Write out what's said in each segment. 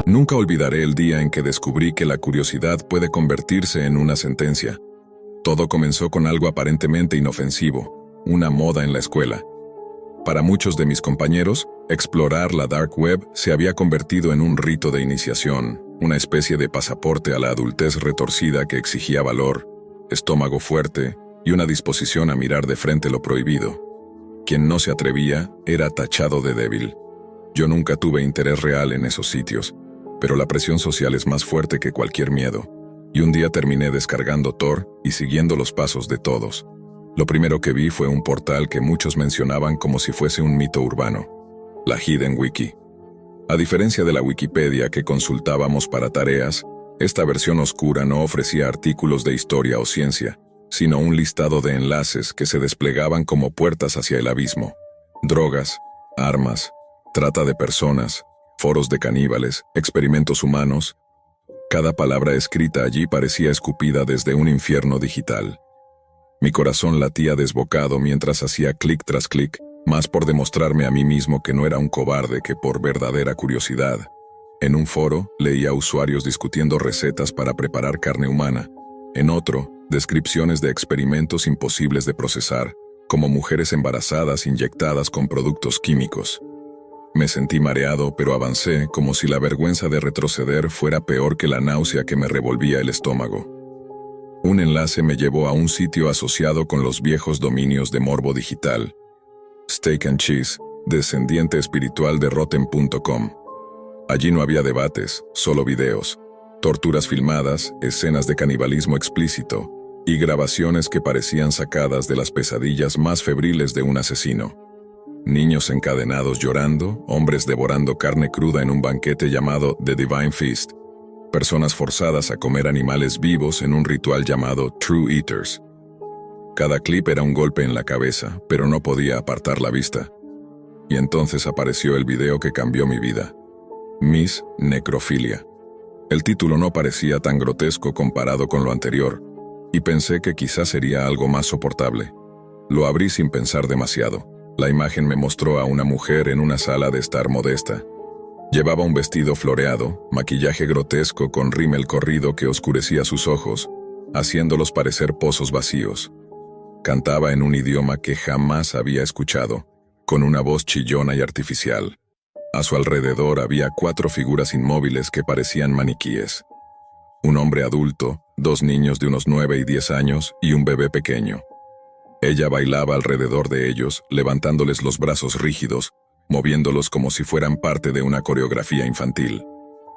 Nunca olvidaré el día en que descubrí que la curiosidad puede convertirse en una sentencia. Todo comenzó con algo aparentemente inofensivo, una moda en la escuela. Para muchos de mis compañeros, explorar la dark web se había convertido en un rito de iniciación, una especie de pasaporte a la adultez retorcida que exigía valor, estómago fuerte y una disposición a mirar de frente lo prohibido. Quien no se atrevía era tachado de débil. Yo nunca tuve interés real en esos sitios, pero la presión social es más fuerte que cualquier miedo, y un día terminé descargando Tor y siguiendo los pasos de todos. Lo primero que vi fue un portal que muchos mencionaban como si fuese un mito urbano, la Hidden Wiki. A diferencia de la Wikipedia que consultábamos para tareas, esta versión oscura no ofrecía artículos de historia o ciencia, sino un listado de enlaces que se desplegaban como puertas hacia el abismo. Drogas, armas, trata de personas, foros de caníbales, experimentos humanos. Cada palabra escrita allí parecía escupida desde un infierno digital. Mi corazón latía desbocado mientras hacía clic tras clic, más por demostrarme a mí mismo que no era un cobarde que por verdadera curiosidad. En un foro, leía a usuarios discutiendo recetas para preparar carne humana. En otro, descripciones de experimentos imposibles de procesar, como mujeres embarazadas inyectadas con productos químicos. Me sentí mareado, pero avancé como si la vergüenza de retroceder fuera peor que la náusea que me revolvía el estómago. Un enlace me llevó a un sitio asociado con los viejos dominios de morbo digital. Steak and Cheese, descendiente espiritual de Rotten.com. Allí no había debates, solo videos, torturas filmadas, escenas de canibalismo explícito y grabaciones que parecían sacadas de las pesadillas más febriles de un asesino. Niños encadenados llorando, hombres devorando carne cruda en un banquete llamado The Divine Feast, personas forzadas a comer animales vivos en un ritual llamado True Eaters. Cada clip era un golpe en la cabeza, pero no podía apartar la vista. Y entonces apareció el video que cambió mi vida. Miss Necrofilia. El título no parecía tan grotesco comparado con lo anterior, y pensé que quizás sería algo más soportable. Lo abrí sin pensar demasiado. La imagen me mostró a una mujer en una sala de estar modesta. Llevaba un vestido floreado, maquillaje grotesco con rímel corrido que oscurecía sus ojos, haciéndolos parecer pozos vacíos. Cantaba en un idioma que jamás había escuchado, con una voz chillona y artificial. A su alrededor había 4 figuras inmóviles que parecían maniquíes. Un hombre adulto, 2 niños de unos 9 y 10 años y un bebé pequeño. Ella bailaba alrededor de ellos, levantándoles los brazos rígidos, moviéndolos como si fueran parte de una coreografía infantil.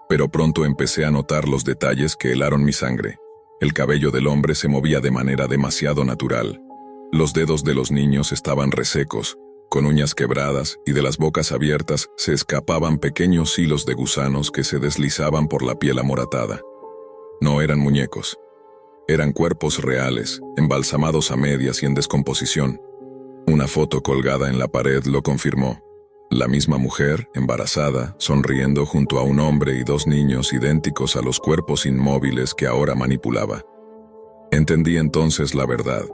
Pero pronto empecé a notar los detalles que helaron mi sangre. El cabello del hombre se movía de manera demasiado natural. Los dedos de los niños estaban resecos, con uñas quebradas, y de las bocas abiertas se escapaban pequeños hilos de gusanos que se deslizaban por la piel amoratada. No eran muñecos. Eran cuerpos reales, embalsamados a medias y en descomposición. Una foto colgada en la pared lo confirmó. La misma mujer, embarazada, sonriendo junto a un hombre y 2 niños idénticos a los cuerpos inmóviles que ahora manipulaba. Entendí entonces la verdad.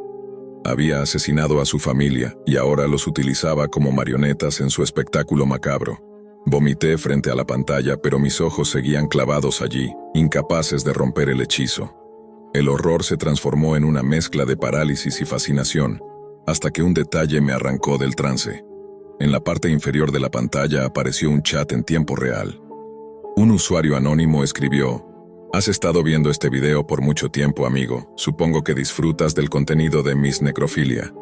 Había asesinado a su familia y ahora los utilizaba como marionetas en su espectáculo macabro. Vomité frente a la pantalla, pero mis ojos seguían clavados allí, incapaces de romper el hechizo. El horror se transformó en una mezcla de parálisis y fascinación, hasta que un detalle me arrancó del trance. En la parte inferior de la pantalla apareció un chat en tiempo real. Un usuario anónimo escribió: «Has estado viendo este video por mucho tiempo, amigo. Supongo que disfrutas del contenido de Miss Necrofilia.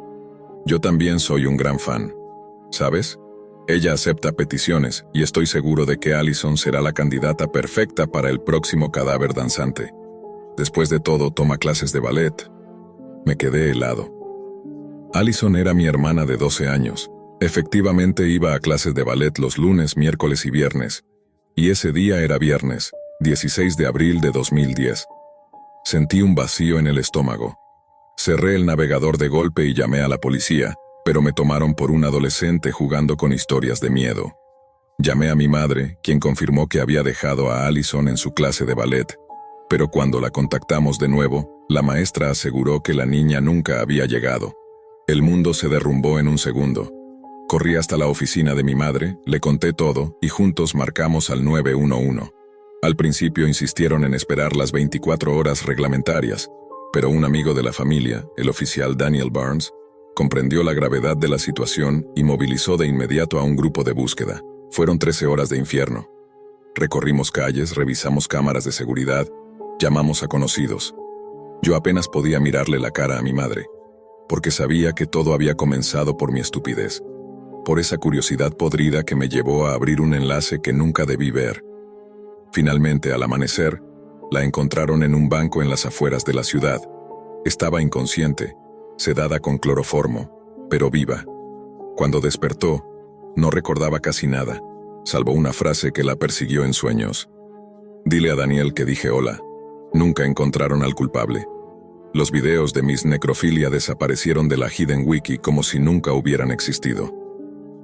Yo también soy un gran fan. ¿Sabes? Ella acepta peticiones y estoy seguro de que Allison será la candidata perfecta para el próximo cadáver danzante. Después de todo, toma clases de ballet». Me quedé helado. Allison era mi hermana de 12 años. Efectivamente iba a clases de ballet los lunes, miércoles y viernes. Y ese día era viernes, 16 de abril de 2010. Sentí un vacío en el estómago. Cerré el navegador de golpe y llamé a la policía, pero me tomaron por un adolescente jugando con historias de miedo. Llamé a mi madre, quien confirmó que había dejado a Allison en su clase de ballet. Pero cuando la contactamos de nuevo, la maestra aseguró que la niña nunca había llegado. El mundo se derrumbó en un segundo. Corrí hasta la oficina de mi madre, le conté todo y juntos marcamos al 911. Al principio insistieron en esperar las 24 horas reglamentarias, pero un amigo de la familia, el oficial Daniel Barnes, comprendió la gravedad de la situación y movilizó de inmediato a un grupo de búsqueda. Fueron 13 horas de infierno. Recorrimos calles, revisamos cámaras de seguridad, llamamos a conocidos. Yo apenas podía mirarle la cara a mi madre, porque sabía que todo había comenzado por mi estupidez, por esa curiosidad podrida que me llevó a abrir un enlace que nunca debí ver. Finalmente, al amanecer, la encontraron en un banco en las afueras de la ciudad. Estaba inconsciente, sedada con cloroformo, pero viva. Cuando despertó, no recordaba casi nada, salvo una frase que la persiguió en sueños. Dile a Daniel que dije hola. Nunca encontraron al culpable. Los videos de Miss Necrophilia desaparecieron de la Hidden Wiki como si nunca hubieran existido.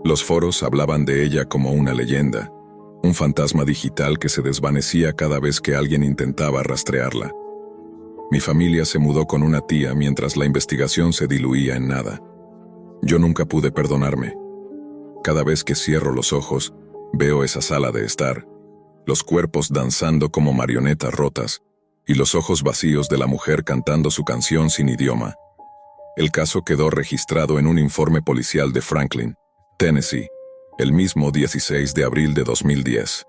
Los foros hablaban de ella como una leyenda, un fantasma digital que se desvanecía cada vez que alguien intentaba rastrearla. Mi familia se mudó con una tía mientras la investigación se diluía en nada. Yo nunca pude perdonarme. Cada vez que cierro los ojos, veo esa sala de estar, los cuerpos danzando como marionetas rotas, y los ojos vacíos de la mujer cantando su canción sin idioma. El caso quedó registrado en un informe policial de Franklin, Tennessee, el mismo 16 de abril de 2010.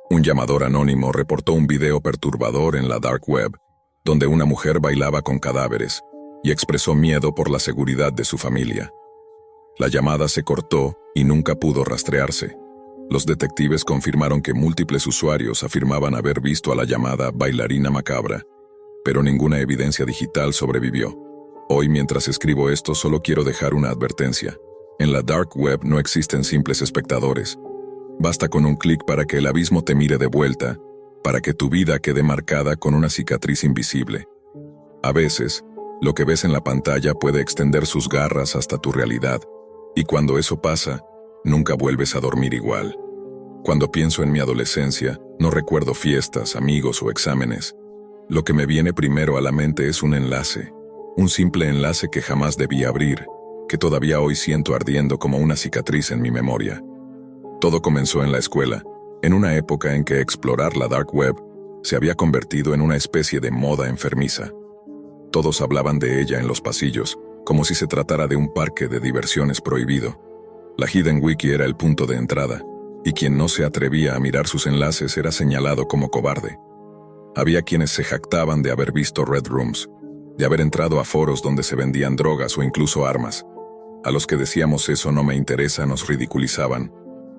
Un llamador anónimo reportó un video perturbador en la dark web, donde una mujer bailaba con cadáveres y expresó miedo por la seguridad de su familia. La llamada se cortó y nunca pudo rastrearse. Los detectives confirmaron que múltiples usuarios afirmaban haber visto a la llamada bailarina macabra, pero ninguna evidencia digital sobrevivió. Hoy, mientras escribo esto, solo quiero dejar una advertencia. En la dark web no existen simples espectadores. Basta con un clic para que el abismo te mire de vuelta, para que tu vida quede marcada con una cicatriz invisible. A veces, lo que ves en la pantalla puede extender sus garras hasta tu realidad, y cuando eso pasa, nunca vuelves a dormir igual. Cuando pienso en mi adolescencia, no recuerdo fiestas, amigos o exámenes. Lo que me viene primero a la mente es un enlace, un simple enlace que jamás debí abrir, que todavía hoy siento ardiendo como una cicatriz en mi memoria. Todo comenzó en la escuela, en una época en que explorar la dark web se había convertido en una especie de moda enfermiza. Todos hablaban de ella en los pasillos, como si se tratara de un parque de diversiones prohibido. La Hidden Wiki era el punto de entrada, y quien no se atrevía a mirar sus enlaces era señalado como cobarde. Había quienes se jactaban de haber visto Red Rooms, de haber entrado a foros donde se vendían drogas o incluso armas. A los que decíamos eso no me interesa nos ridiculizaban.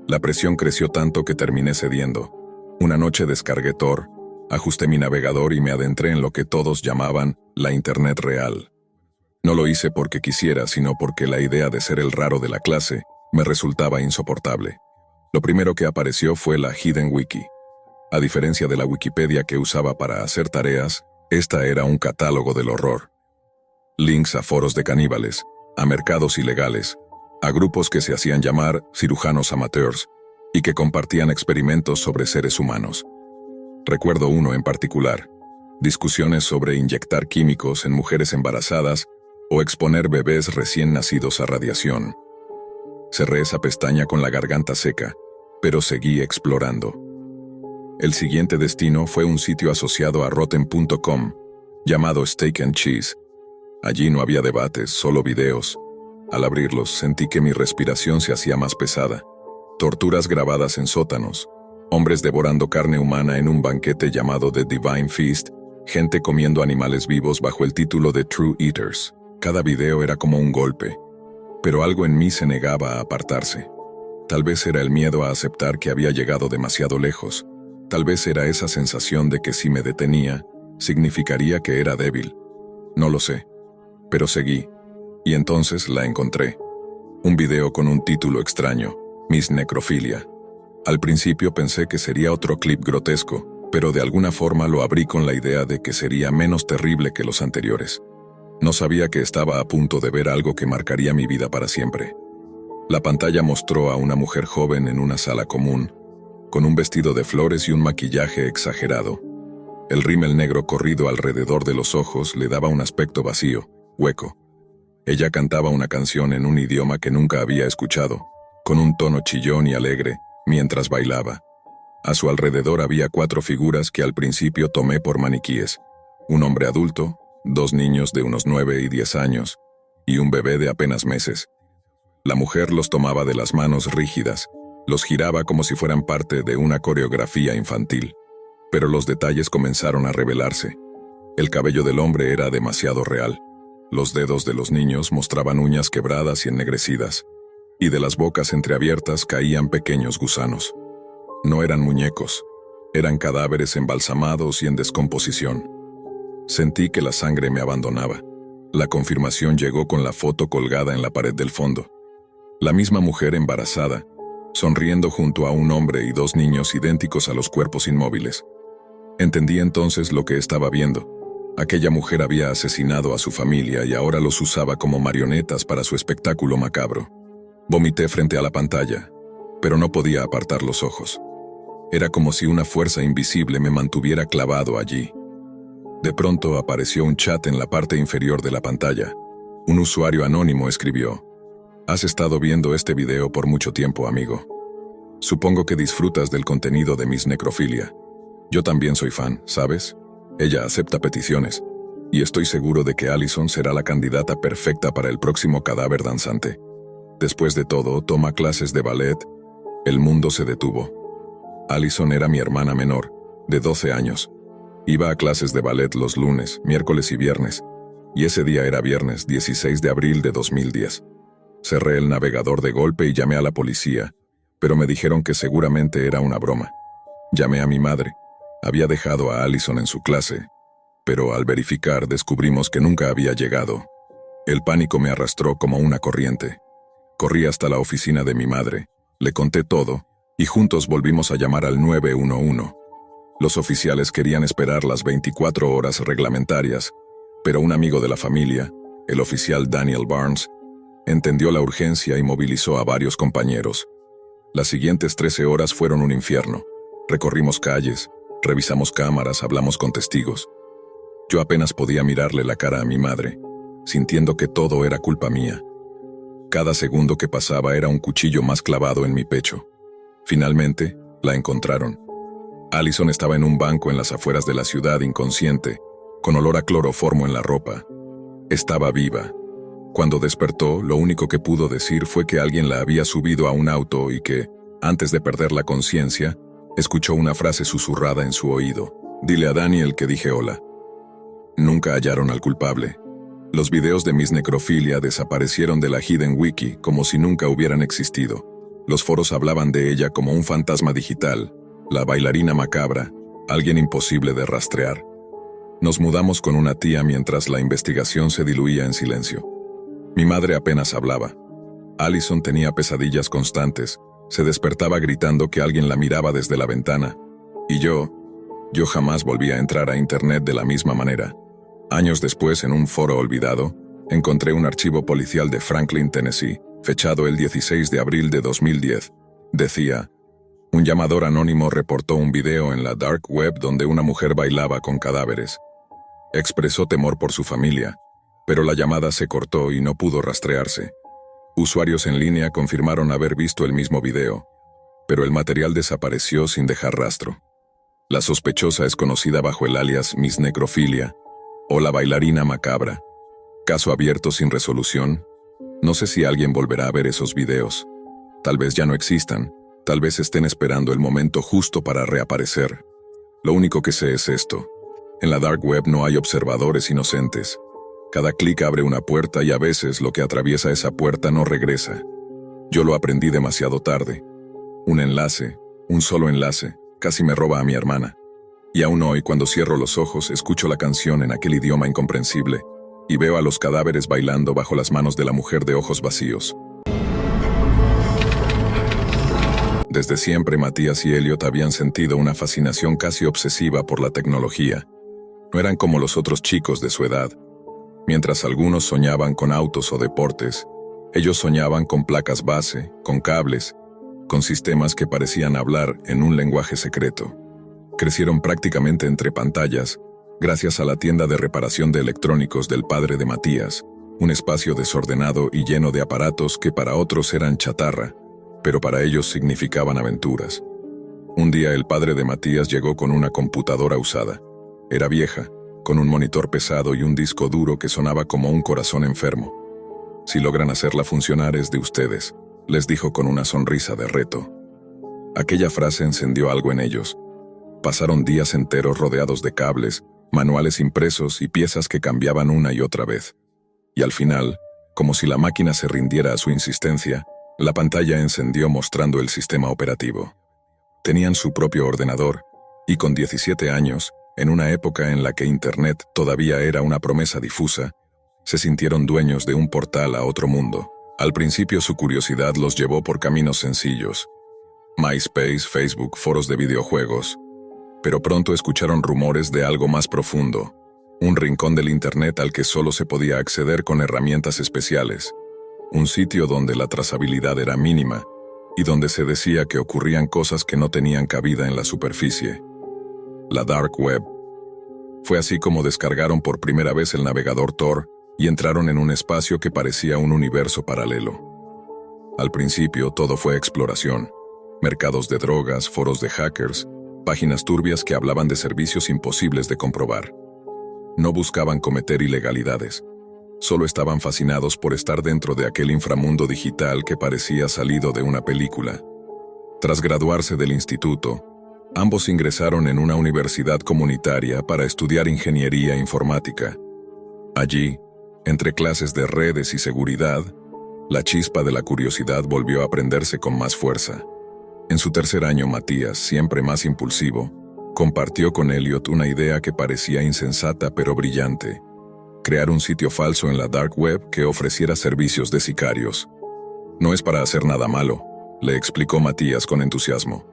La presión creció tanto que terminé cediendo. Una noche descargué Tor, ajusté mi navegador y me adentré en lo que todos llamaban la Internet real. No lo hice porque quisiera, sino porque la idea de ser el raro de la clase me resultaba insoportable. Lo primero que apareció fue la Hidden Wiki. A diferencia de la Wikipedia que usaba para hacer tareas, esta era un catálogo del horror. Links a foros de caníbales, a mercados ilegales, a grupos que se hacían llamar cirujanos amateurs y que compartían experimentos sobre seres humanos. Recuerdo uno en particular, discusiones sobre inyectar químicos en mujeres embarazadas o exponer bebés recién nacidos a radiación. Cerré esa pestaña con la garganta seca, pero seguí explorando. El siguiente destino fue un sitio asociado a Rotten.com, llamado Steak and Cheese. Allí no había debates, solo videos. Al abrirlos, sentí que mi respiración se hacía más pesada. Torturas grabadas en sótanos, hombres devorando carne humana en un banquete llamado The Divine Feast, gente comiendo animales vivos bajo el título de True Eaters. Cada video era como un golpe, pero algo en mí se negaba a apartarse. Tal vez era el miedo a aceptar que había llegado demasiado lejos. Tal vez era esa sensación de que si me detenía, significaría que era débil. No lo sé, pero seguí, y entonces la encontré. Un video con un título extraño, Miss Necrophilia. Al principio pensé que sería otro clip grotesco, pero de alguna forma lo abrí con la idea de que sería menos terrible que los anteriores. No sabía que estaba a punto de ver algo que marcaría mi vida para siempre. La pantalla mostró a una mujer joven en una sala común, con un vestido de flores y un maquillaje exagerado. El rímel negro corrido alrededor de los ojos le daba un aspecto vacío, hueco. Ella cantaba una canción en un idioma que nunca había escuchado, con un tono chillón y alegre, mientras bailaba. A su alrededor había 4 figuras que al principio tomé por maniquíes. Un hombre adulto, 2 niños de unos 9 y 10 años, y un bebé de apenas meses. La mujer los tomaba de las manos rígidas, los giraba como si fueran parte de una coreografía infantil. Pero los detalles comenzaron a revelarse. El cabello del hombre era demasiado real. Los dedos de los niños mostraban uñas quebradas y ennegrecidas, y de las bocas entreabiertas caían pequeños gusanos. No eran muñecos, eran cadáveres embalsamados y en descomposición. Sentí que la sangre me abandonaba. La confirmación llegó con la foto colgada en la pared del fondo. La misma mujer embarazada, sonriendo junto a un hombre y 2 niños idénticos a los cuerpos inmóviles. Entendí entonces lo que estaba viendo. Aquella mujer había asesinado a su familia y ahora los usaba como marionetas para su espectáculo macabro. Vomité frente a la pantalla, pero no podía apartar los ojos. Era como si una fuerza invisible me mantuviera clavado allí. De pronto apareció un chat en la parte inferior de la pantalla. Un usuario anónimo escribió: «Has estado viendo este video por mucho tiempo, amigo. Supongo que disfrutas del contenido de Miss Necrofilia. Yo también soy fan, ¿sabes? Ella acepta peticiones, y estoy seguro de que Allison será la candidata perfecta para el próximo cadáver danzante. Después de todo, toma clases de ballet». El mundo se detuvo. Allison era mi hermana menor, de 12 años. Iba a clases de ballet los lunes, miércoles y viernes, y ese día era viernes 16 de abril de 2010. Cerré el navegador de golpe y llamé a la policía, pero me dijeron que seguramente era una broma. Llamé a mi madre. Había dejado a Allison en su clase, pero al verificar descubrimos que nunca había llegado. El pánico me arrastró como una corriente. Corrí hasta la oficina de mi madre, le conté todo, y juntos volvimos a llamar al 911. Los oficiales querían esperar las 24 horas reglamentarias, pero un amigo de la familia, el oficial Daniel Barnes, entendió la urgencia y movilizó a varios compañeros. Las siguientes 13 horas fueron un infierno. Recorrimos calles, revisamos cámaras, hablamos con testigos. Yo apenas podía mirarle la cara a mi madre, sintiendo que todo era culpa mía. Cada segundo que pasaba era un cuchillo más clavado en mi pecho. Finalmente, la encontraron. Allison estaba en un banco en las afueras de la ciudad inconsciente, con olor a cloroformo en la ropa. Estaba viva. Cuando despertó, lo único que pudo decir fue que alguien la había subido a un auto y que, antes de perder la conciencia, escuchó una frase susurrada en su oído: «Dile a Daniel que dije hola». Nunca hallaron al culpable. Los videos de Miss Necrofilia desaparecieron de la Hidden Wiki como si nunca hubieran existido. Los foros hablaban de ella como un fantasma digital, la bailarina macabra, alguien imposible de rastrear. Nos mudamos con una tía mientras la investigación se diluía en silencio. Mi madre apenas hablaba. Allison tenía pesadillas constantes, se despertaba gritando que alguien la miraba desde la ventana. Y yo jamás volví a entrar a internet de la misma manera. Años después, en un foro olvidado, encontré un archivo policial de Franklin, Tennessee, fechado el 16 de abril de 2010. Decía: un llamador anónimo reportó un video en la dark web donde una mujer bailaba con cadáveres. Expresó temor por su familia, pero la llamada se cortó y no pudo rastrearse. Usuarios en línea confirmaron haber visto el mismo video, pero el material desapareció sin dejar rastro. La sospechosa es conocida bajo el alias Miss Necrofilia o la bailarina macabra. Caso abierto sin resolución. No sé si alguien volverá a ver esos videos. Tal vez ya no existan, tal vez estén esperando el momento justo para reaparecer. Lo único que sé es esto: en la dark web no hay observadores inocentes. Cada clic abre una puerta y a veces lo que atraviesa esa puerta no regresa. Yo lo aprendí demasiado tarde. Un enlace, un solo enlace, casi me roba a mi hermana. Y aún hoy, cuando cierro los ojos, escucho la canción en aquel idioma incomprensible y veo a los cadáveres bailando bajo las manos de la mujer de ojos vacíos. Desde siempre, Matías y Elliot habían sentido una fascinación casi obsesiva por la tecnología. No eran como los otros chicos de su edad. Mientras algunos soñaban con autos o deportes, ellos soñaban con placas base, con cables, con sistemas que parecían hablar en un lenguaje secreto. Crecieron prácticamente entre pantallas, gracias a la tienda de reparación de electrónicos del padre de Matías, un espacio desordenado y lleno de aparatos que para otros eran chatarra, pero para ellos significaban aventuras. Un día el padre de Matías llegó con una computadora usada. Era vieja, con un monitor pesado y un disco duro que sonaba como un corazón enfermo. Si logran hacerla funcionar es de ustedes, les dijo con una sonrisa de reto. Aquella frase encendió algo en ellos. Pasaron días enteros rodeados de cables, manuales impresos y piezas que cambiaban una y otra vez. Y al final, como si la máquina se rindiera a su insistencia, la pantalla encendió mostrando el sistema operativo. Tenían su propio ordenador, y con 17 años, en una época en la que Internet todavía era una promesa difusa, se sintieron dueños de un portal a otro mundo. Al principio su curiosidad los llevó por caminos sencillos. MySpace, Facebook, foros de videojuegos. Pero pronto escucharon rumores de algo más profundo. Un rincón del Internet al que solo se podía acceder con herramientas especiales. Un sitio donde la trazabilidad era mínima y donde se decía que ocurrían cosas que no tenían cabida en la superficie. La Dark Web. Fue así como descargaron por primera vez el navegador Tor y entraron en un espacio que parecía un universo paralelo. Al principio todo fue exploración. Mercados de drogas, foros de hackers, páginas turbias que hablaban de servicios imposibles de comprobar. No buscaban cometer ilegalidades. Solo estaban fascinados por estar dentro de aquel inframundo digital que parecía salido de una película. Tras graduarse del instituto, ambos ingresaron en una universidad comunitaria para estudiar ingeniería informática. Allí, entre clases de redes y seguridad, la chispa de la curiosidad volvió a prenderse con más fuerza. En su tercer año, Matías, siempre más impulsivo, compartió con Elliot una idea que parecía insensata pero brillante: crear un sitio falso en la Dark Web que ofreciera servicios de sicarios. No es para hacer nada malo, le explicó Matías con entusiasmo.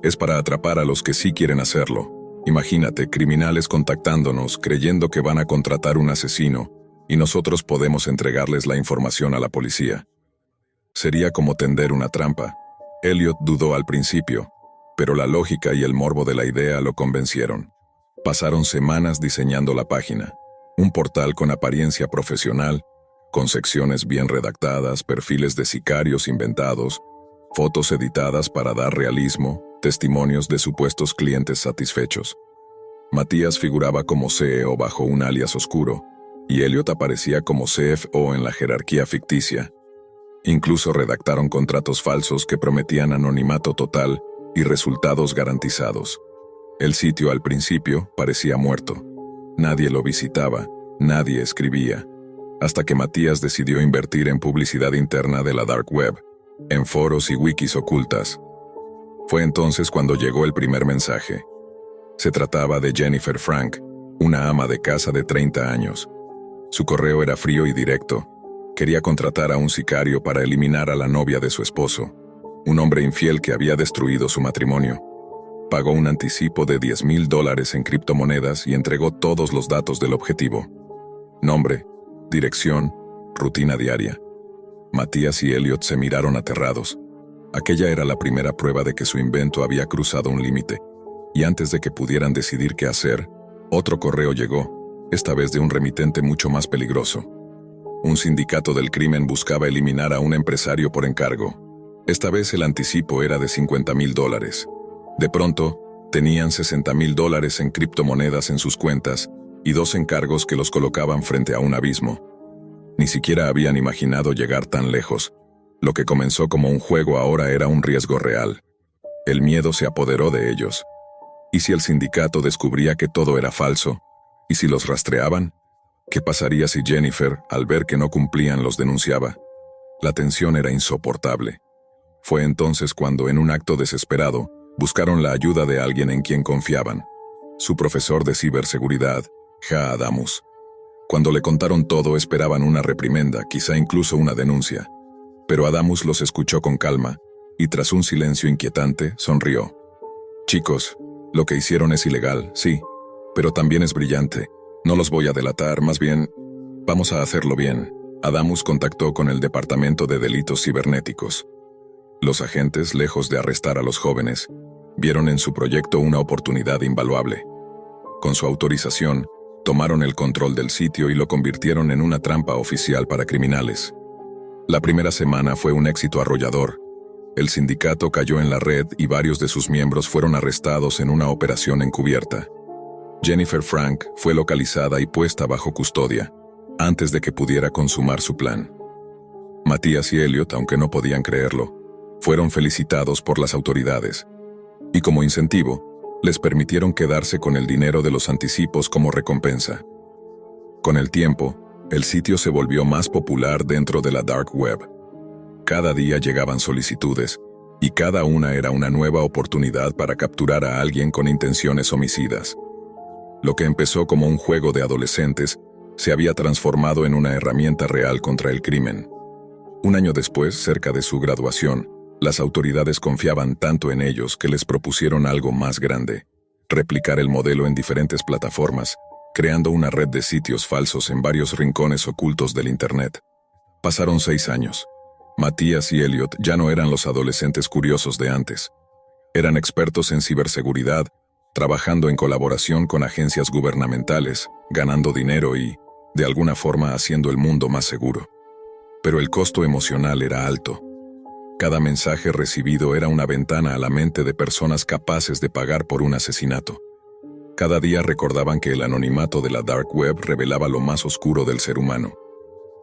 Es para atrapar a los que sí quieren hacerlo. Imagínate, criminales contactándonos creyendo que van a contratar un asesino y nosotros podemos entregarles la información a la policía. Sería como tender una trampa. Elliot dudó al principio, pero la lógica y el morbo de la idea lo convencieron. Pasaron semanas diseñando la página. Un portal con apariencia profesional, con secciones bien redactadas, perfiles de sicarios inventados, fotos editadas para dar realismo, testimonios de supuestos clientes satisfechos. Matías figuraba como CEO bajo un alias oscuro, y Elliot aparecía como CFO en la jerarquía ficticia. Incluso redactaron contratos falsos que prometían anonimato total y resultados garantizados. El sitio al principio parecía muerto. Nadie lo visitaba, nadie escribía, hasta que Matías decidió invertir en publicidad interna de la Dark Web, en foros y wikis ocultas. Fue entonces cuando llegó el primer mensaje. Se trataba de Jennifer Frank, una ama de casa de 30 años. Su correo era frío y directo. Quería contratar a un sicario para eliminar a la novia de su esposo, un hombre infiel que había destruido su matrimonio. Pagó un anticipo de $10,000 en criptomonedas y entregó todos los datos del objetivo: nombre, dirección, rutina diaria. Matías y Elliot se miraron aterrados. Aquella era la primera prueba de que su invento había cruzado un límite, y antes de que pudieran decidir qué hacer, otro correo llegó, esta vez de un remitente mucho más peligroso. Un sindicato del crimen buscaba eliminar a un empresario por encargo. Esta vez el anticipo era de $50,000. De pronto, tenían $60,000 en criptomonedas en sus cuentas y 2 encargos que los colocaban frente a un abismo. Ni siquiera habían imaginado llegar tan lejos. Lo que comenzó como un juego ahora era un riesgo real. El miedo se apoderó de ellos. ¿Y si el sindicato descubría que todo era falso? ¿Y si los rastreaban? ¿Qué pasaría si Jennifer, al ver que no cumplían, los denunciaba? La tensión era insoportable. Fue entonces cuando, en un acto desesperado, buscaron la ayuda de alguien en quien confiaban: su profesor de ciberseguridad, Ja Adamus. Cuando le contaron todo, esperaban una reprimenda, quizá incluso una denuncia. Pero Adamus los escuchó con calma, y tras un silencio inquietante, sonrió. Chicos, lo que hicieron es ilegal, sí, pero también es brillante. No los voy a delatar, más bien, vamos a hacerlo bien. Adamus contactó con el Departamento de Delitos Cibernéticos. Los agentes, lejos de arrestar a los jóvenes, vieron en su proyecto una oportunidad invaluable. Con su autorización, tomaron el control del sitio y lo convirtieron en una trampa oficial para criminales. La primera semana fue un éxito arrollador. El sindicato cayó en la red y varios de sus miembros fueron arrestados en una operación encubierta. Jennifer Frank fue localizada y puesta bajo custodia, antes de que pudiera consumar su plan. Matías y Elliot, aunque no podían creerlo, fueron felicitados por las autoridades, y como incentivo, les permitieron quedarse con el dinero de los anticipos como recompensa. Con el tiempo, el sitio se volvió más popular dentro de la Dark Web. Cada día llegaban solicitudes, y cada una era una nueva oportunidad para capturar a alguien con intenciones homicidas. Lo que empezó como un juego de adolescentes se había transformado en una herramienta real contra el crimen. Un año después, cerca de su graduación, las autoridades confiaban tanto en ellos que les propusieron algo más grande: replicar el modelo en diferentes plataformas, creando una red de sitios falsos en varios rincones ocultos del Internet. Pasaron 6 años. Matías y Elliot ya no eran los adolescentes curiosos de antes. Eran expertos en ciberseguridad, trabajando en colaboración con agencias gubernamentales, ganando dinero y, de alguna forma, haciendo el mundo más seguro. Pero el costo emocional era alto. Cada mensaje recibido era una ventana a la mente de personas capaces de pagar por un asesinato. Cada día recordaban que el anonimato de la Dark Web revelaba lo más oscuro del ser humano.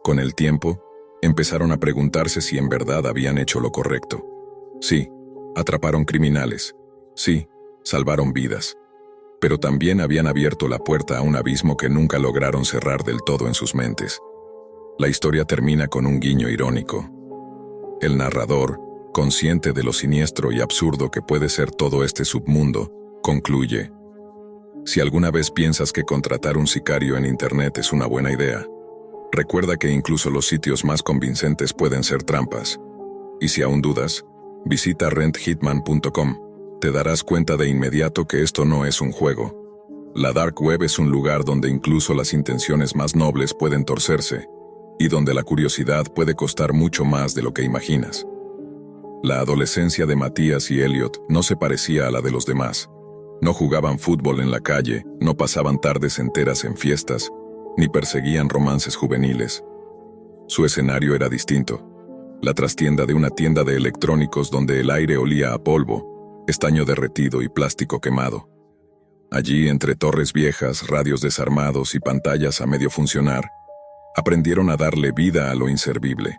Con el tiempo, empezaron a preguntarse si en verdad habían hecho lo correcto. Sí, atraparon criminales. Sí, salvaron vidas. Pero también habían abierto la puerta a un abismo que nunca lograron cerrar del todo en sus mentes. La historia termina con un guiño irónico. El narrador, consciente de lo siniestro y absurdo que puede ser todo este submundo, concluye: si alguna vez piensas que contratar un sicario en Internet es una buena idea, recuerda que incluso los sitios más convincentes pueden ser trampas. Y si aún dudas, visita renthitman.com. Te darás cuenta de inmediato que esto no es un juego. La Dark Web es un lugar donde incluso las intenciones más nobles pueden torcerse, y donde la curiosidad puede costar mucho más de lo que imaginas. La adolescencia de Matías y Elliot no se parecía a la de los demás. No jugaban fútbol en la calle, no pasaban tardes enteras en fiestas, ni perseguían romances juveniles. Su escenario era distinto. La trastienda de una tienda de electrónicos donde el aire olía a polvo, estaño derretido y plástico quemado. Allí, entre torres viejas, radios desarmados y pantallas a medio funcionar, aprendieron a darle vida a lo inservible.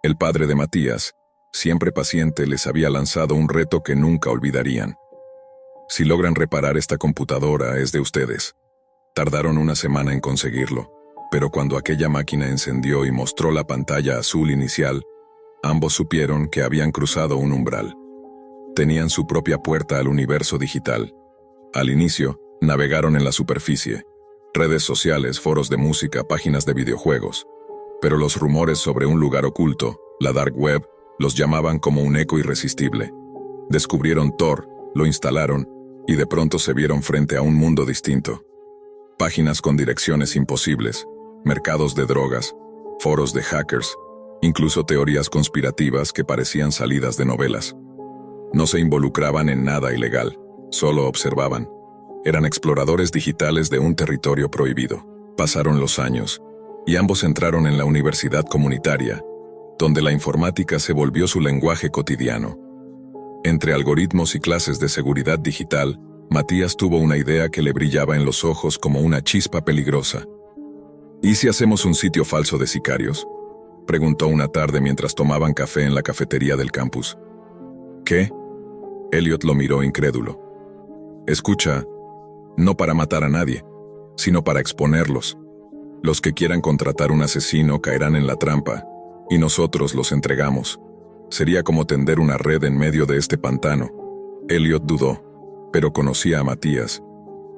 El padre de Matías, siempre paciente, les había lanzado un reto que nunca olvidarían. Si logran reparar esta computadora, es de ustedes. Tardaron una semana en conseguirlo, pero cuando aquella máquina encendió y mostró la pantalla azul inicial, ambos supieron que habían cruzado un umbral. Tenían su propia puerta al universo digital. Al inicio, navegaron en la superficie, redes sociales, foros de música, páginas de videojuegos. Pero los rumores sobre un lugar oculto, la Dark Web, los llamaban como un eco irresistible. Descubrieron Tor, lo instalaron, y de pronto se vieron frente a un mundo distinto. Páginas con direcciones imposibles, mercados de drogas, foros de hackers, incluso teorías conspirativas que parecían salidas de novelas. No se involucraban en nada ilegal, solo observaban. Eran exploradores digitales de un territorio prohibido. Pasaron los años, y ambos entraron en la universidad comunitaria, donde la informática se volvió su lenguaje cotidiano. Entre algoritmos y clases de seguridad digital, Matías tuvo una idea que le brillaba en los ojos como una chispa peligrosa. ¿Y si hacemos un sitio falso de sicarios?, preguntó una tarde mientras tomaban café en la cafetería del campus. ¿Qué? Elliot lo miró incrédulo. Escucha, no para matar a nadie, sino para exponerlos. Los que quieran contratar un asesino caerán en la trampa, y nosotros los entregamos. Sería como tender una red en medio de este pantano. Elliot dudó, pero conocía a Matías.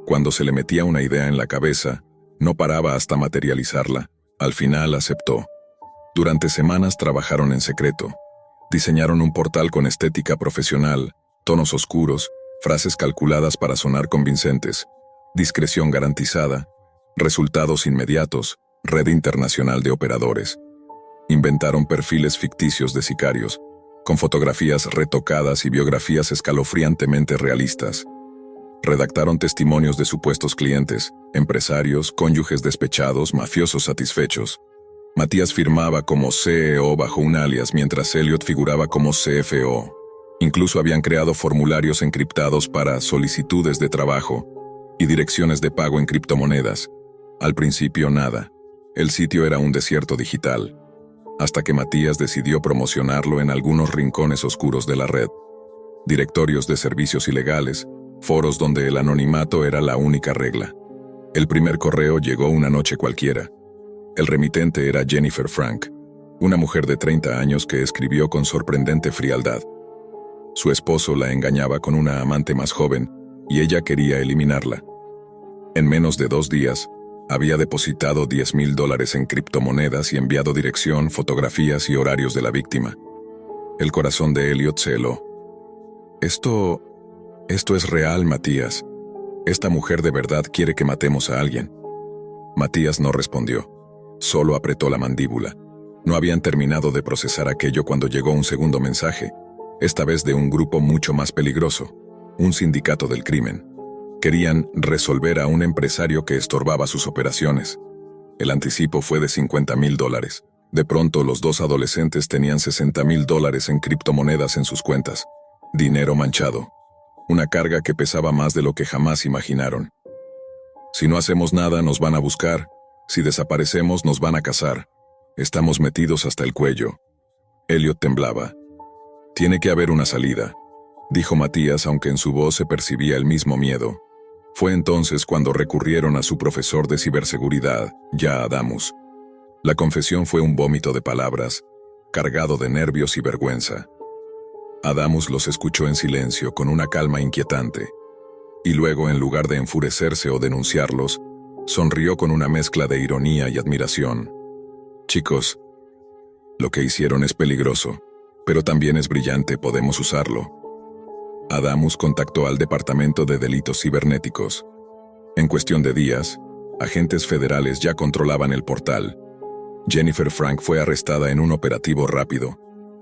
Cuando se le metía una idea en la cabeza, no paraba hasta materializarla. Al final aceptó. Durante semanas trabajaron en secreto. Diseñaron un portal con estética profesional, tonos oscuros, frases calculadas para sonar convincentes, discreción garantizada, resultados inmediatos, red internacional de operadores. Inventaron perfiles ficticios de sicarios, con fotografías retocadas y biografías escalofriantemente realistas. Redactaron testimonios de supuestos clientes, empresarios, cónyuges despechados, mafiosos satisfechos. Matías firmaba como CEO bajo un alias, mientras Elliot figuraba como CFO. Incluso habían creado formularios encriptados para solicitudes de trabajo y direcciones de pago en criptomonedas. Al principio nada. El sitio era un desierto digital, hasta que Matías decidió promocionarlo en algunos rincones oscuros de la red. Directorios de servicios ilegales, foros donde el anonimato era la única regla. El primer correo llegó una noche cualquiera. El remitente era Jennifer Frank, una mujer de 30 años que escribió con sorprendente frialdad. Su esposo la engañaba con una amante más joven y ella quería eliminarla. En menos de 2 días, había depositado $10,000 en criptomonedas y enviado dirección, fotografías y horarios de la víctima. El corazón de Elliot se heló. Esto es real, Matías. Esta mujer de verdad quiere que matemos a alguien. Matías no respondió. Solo apretó la mandíbula. No habían terminado de procesar aquello cuando llegó un segundo mensaje, esta vez de un grupo mucho más peligroso, un sindicato del crimen. Querían resolver a un empresario que estorbaba sus operaciones. El anticipo fue de $50,000. De pronto los 2 adolescentes tenían $60,000 en criptomonedas en sus cuentas. Dinero manchado. Una carga que pesaba más de lo que jamás imaginaron. Si no hacemos nada, nos van a buscar. Si desaparecemos, nos van a cazar. Estamos metidos hasta el cuello. Elliot temblaba. Tiene que haber una salida, dijo Matías, aunque en su voz se percibía el mismo miedo. Fue entonces cuando recurrieron a su profesor de ciberseguridad, ya Adamus. La confesión fue un vómito de palabras, cargado de nervios y vergüenza. Adamus los escuchó en silencio, con una calma inquietante. Y luego, en lugar de enfurecerse o denunciarlos, sonrió con una mezcla de ironía y admiración. Chicos, lo que hicieron es peligroso, pero también es brillante, podemos usarlo. Adamus contactó al Departamento de Delitos Cibernéticos. En cuestión de días, agentes federales ya controlaban el portal. Jennifer Frank fue arrestada en un operativo rápido,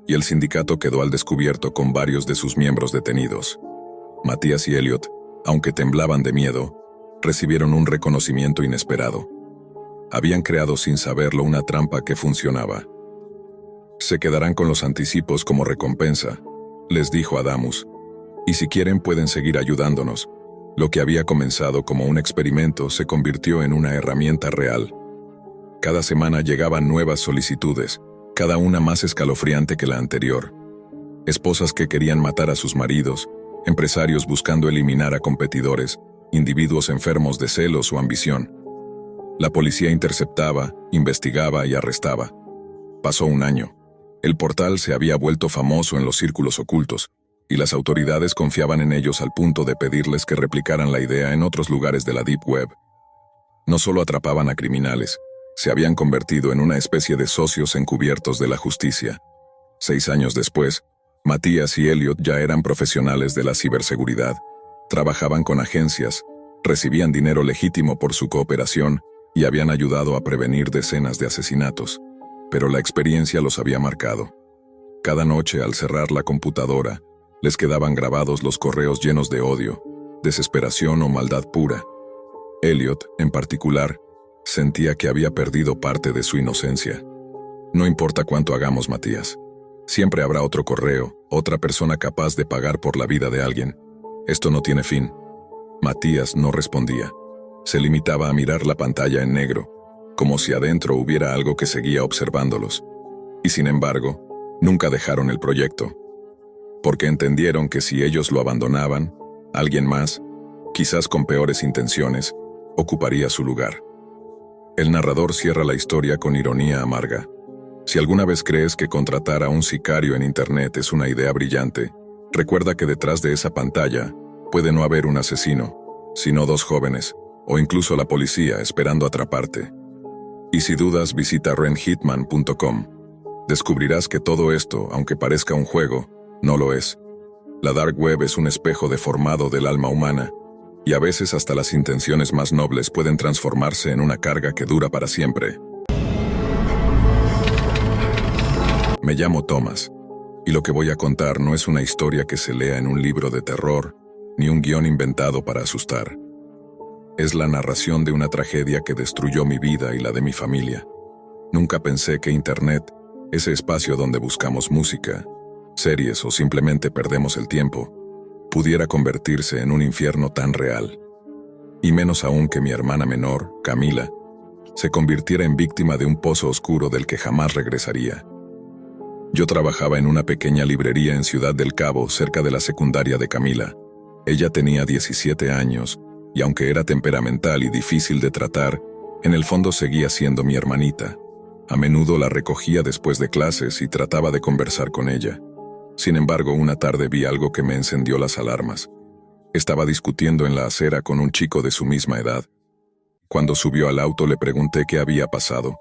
y el sindicato quedó al descubierto con varios de sus miembros detenidos. Matías y Elliot, aunque temblaban de miedo, recibieron un reconocimiento inesperado. Habían creado sin saberlo una trampa que funcionaba. Se quedarán con los anticipos como recompensa, les dijo Adamus. Y si quieren pueden seguir ayudándonos. Lo que había comenzado como un experimento se convirtió en una herramienta real. Cada semana llegaban nuevas solicitudes, cada una más escalofriante que la anterior. Esposas que querían matar a sus maridos, empresarios buscando eliminar a competidores, individuos enfermos de celos o ambición. La policía interceptaba, investigaba y arrestaba. Pasó un año. El portal se había vuelto famoso en los círculos ocultos, y las autoridades confiaban en ellos al punto de pedirles que replicaran la idea en otros lugares de la Deep Web. No solo atrapaban a criminales, se habían convertido en una especie de socios encubiertos de la justicia. 6 años después, Matías y Elliot ya eran profesionales de la ciberseguridad. Trabajaban con agencias, recibían dinero legítimo por su cooperación y habían ayudado a prevenir decenas de asesinatos. Pero la experiencia los había marcado. Cada noche, al cerrar la computadora, les quedaban grabados los correos llenos de odio, desesperación o maldad pura. Elliot, en particular, sentía que había perdido parte de su inocencia. No importa cuánto hagamos, Matías. Siempre habrá otro correo, otra persona capaz de pagar por la vida de alguien. Esto no tiene fin. Matías no respondía. Se limitaba a mirar la pantalla en negro, como si adentro hubiera algo que seguía observándolos. Y sin embargo, nunca dejaron el proyecto. Porque entendieron que si ellos lo abandonaban, alguien más, quizás con peores intenciones, ocuparía su lugar. El narrador cierra la historia con ironía amarga. Si alguna vez crees que contratar a un sicario en Internet es una idea brillante, recuerda que detrás de esa pantalla puede no haber un asesino, sino 2 jóvenes, o incluso la policía esperando atraparte. Y si dudas, visita renhitman.com. Descubrirás que todo esto, aunque parezca un juego, no lo es. La Dark Web es un espejo deformado del alma humana, y a veces hasta las intenciones más nobles pueden transformarse en una carga que dura para siempre. Me llamo Thomas, y lo que voy a contar no es una historia que se lea en un libro de terror, ni un guión inventado para asustar. Es la narración de una tragedia que destruyó mi vida y la de mi familia. Nunca pensé que Internet, ese espacio donde buscamos música, series o simplemente perdemos el tiempo, pudiera convertirse en un infierno tan real. Y menos aún que mi hermana menor, Camila, se convirtiera en víctima de un pozo oscuro del que jamás regresaría. Yo trabajaba en una pequeña librería en Ciudad del Cabo, cerca de la secundaria de Camila. Ella tenía 17 años, y aunque era temperamental y difícil de tratar, en el fondo seguía siendo mi hermanita. A menudo la recogía después de clases y trataba de conversar con ella. Sin embargo, una tarde vi algo que me encendió las alarmas. Estaba discutiendo en la acera con un chico de su misma edad. Cuando subió al auto le pregunté qué había pasado,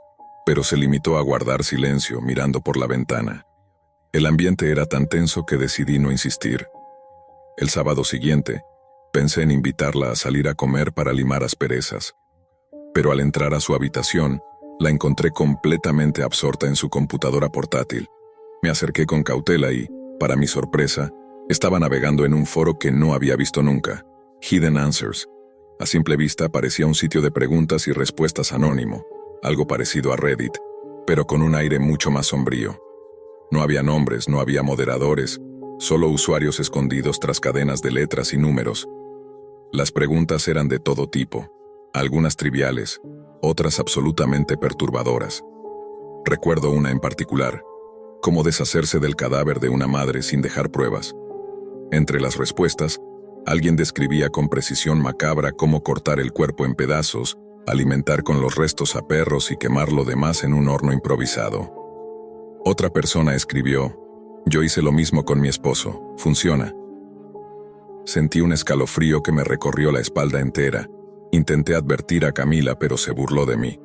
pero se limitó a guardar silencio mirando por la ventana. El ambiente era tan tenso que decidí no insistir. El sábado siguiente, pensé en invitarla a salir a comer para limar asperezas. Pero al entrar a su habitación, la encontré completamente absorta en su computadora portátil. Me acerqué con cautela y, para mi sorpresa, estaba navegando en un foro que no había visto nunca, Hidden Answers. A simple vista parecía un sitio de preguntas y respuestas anónimo, algo parecido a Reddit, pero con un aire mucho más sombrío. No había nombres, no había moderadores, solo usuarios escondidos tras cadenas de letras y números. Las preguntas eran de todo tipo, algunas triviales, otras absolutamente perturbadoras. Recuerdo una en particular: cómo deshacerse del cadáver de una madre sin dejar pruebas. Entre las respuestas, alguien describía con precisión macabra cómo cortar el cuerpo en pedazos, alimentar con los restos a perros y quemar lo demás en un horno improvisado. Otra persona escribió: yo hice lo mismo con mi esposo, funciona. Sentí un escalofrío que me recorrió la espalda entera. Intenté advertir a Camila, pero se burló de mí.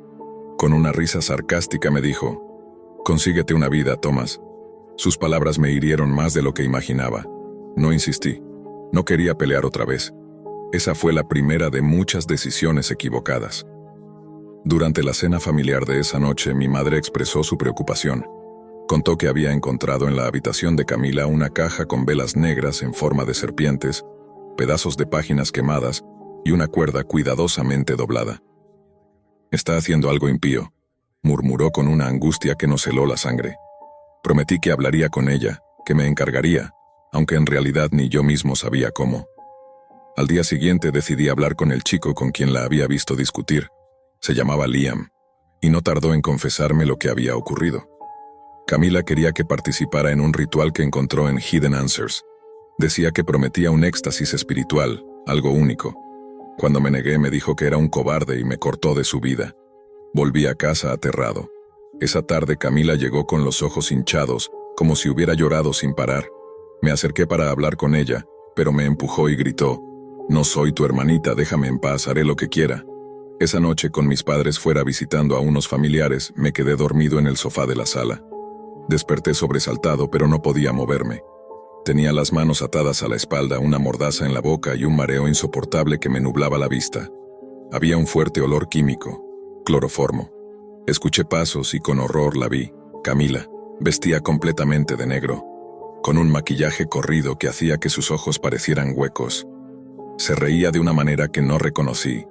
Con una risa sarcástica me dijo: consíguete una vida, Thomas. Sus palabras me hirieron más de lo que imaginaba. No insistí. No quería pelear otra vez. Esa fue la primera de muchas decisiones equivocadas. Durante la cena familiar de esa noche, mi madre expresó su preocupación. Contó que había encontrado en la habitación de Camila una caja con velas negras en forma de serpientes, pedazos de páginas quemadas y una cuerda cuidadosamente doblada. «Está haciendo algo impío», murmuró con una angustia que nos heló la sangre. Prometí que hablaría con ella, que me encargaría, aunque en realidad ni yo mismo sabía cómo. Al día siguiente decidí hablar con el chico con quien la había visto discutir. Se llamaba Liam, y no tardó en confesarme lo que había ocurrido. Camila quería que participara en un ritual que encontró en Hidden Answers. Decía que prometía un éxtasis espiritual, algo único. Cuando me negué, me dijo que era un cobarde y me cortó de su vida. Volví a casa aterrado. Esa tarde Camila llegó con los ojos hinchados, como si hubiera llorado sin parar. Me acerqué para hablar con ella, pero me empujó y gritó: «No soy tu hermanita, déjame en paz, haré lo que quiera». Esa noche, con mis padres fuera visitando a unos familiares, me quedé dormido en el sofá de la sala. Desperté sobresaltado, pero no podía moverme. Tenía las manos atadas a la espalda, una mordaza en la boca y un mareo insoportable que me nublaba la vista. Había un fuerte olor químico, cloroformo. Escuché pasos y con horror la vi. Camila vestía completamente de negro, con un maquillaje corrido que hacía que sus ojos parecieran huecos. Se reía de una manera que no reconocí,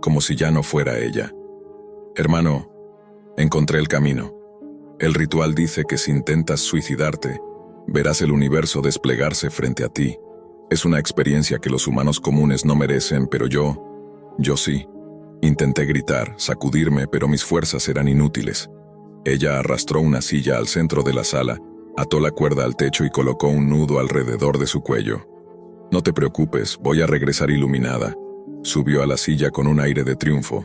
como si ya no fuera ella. «Hermano, encontré el camino. El ritual dice que si intentas suicidarte, verás el universo desplegarse frente a ti. Es una experiencia que los humanos comunes no merecen, pero yo sí». Intenté gritar, sacudirme, pero mis fuerzas eran inútiles. Ella arrastró una silla al centro de la sala, ató la cuerda al techo y colocó un nudo alrededor de su cuello. «No te preocupes, voy a regresar iluminada». Subió a la silla con un aire de triunfo.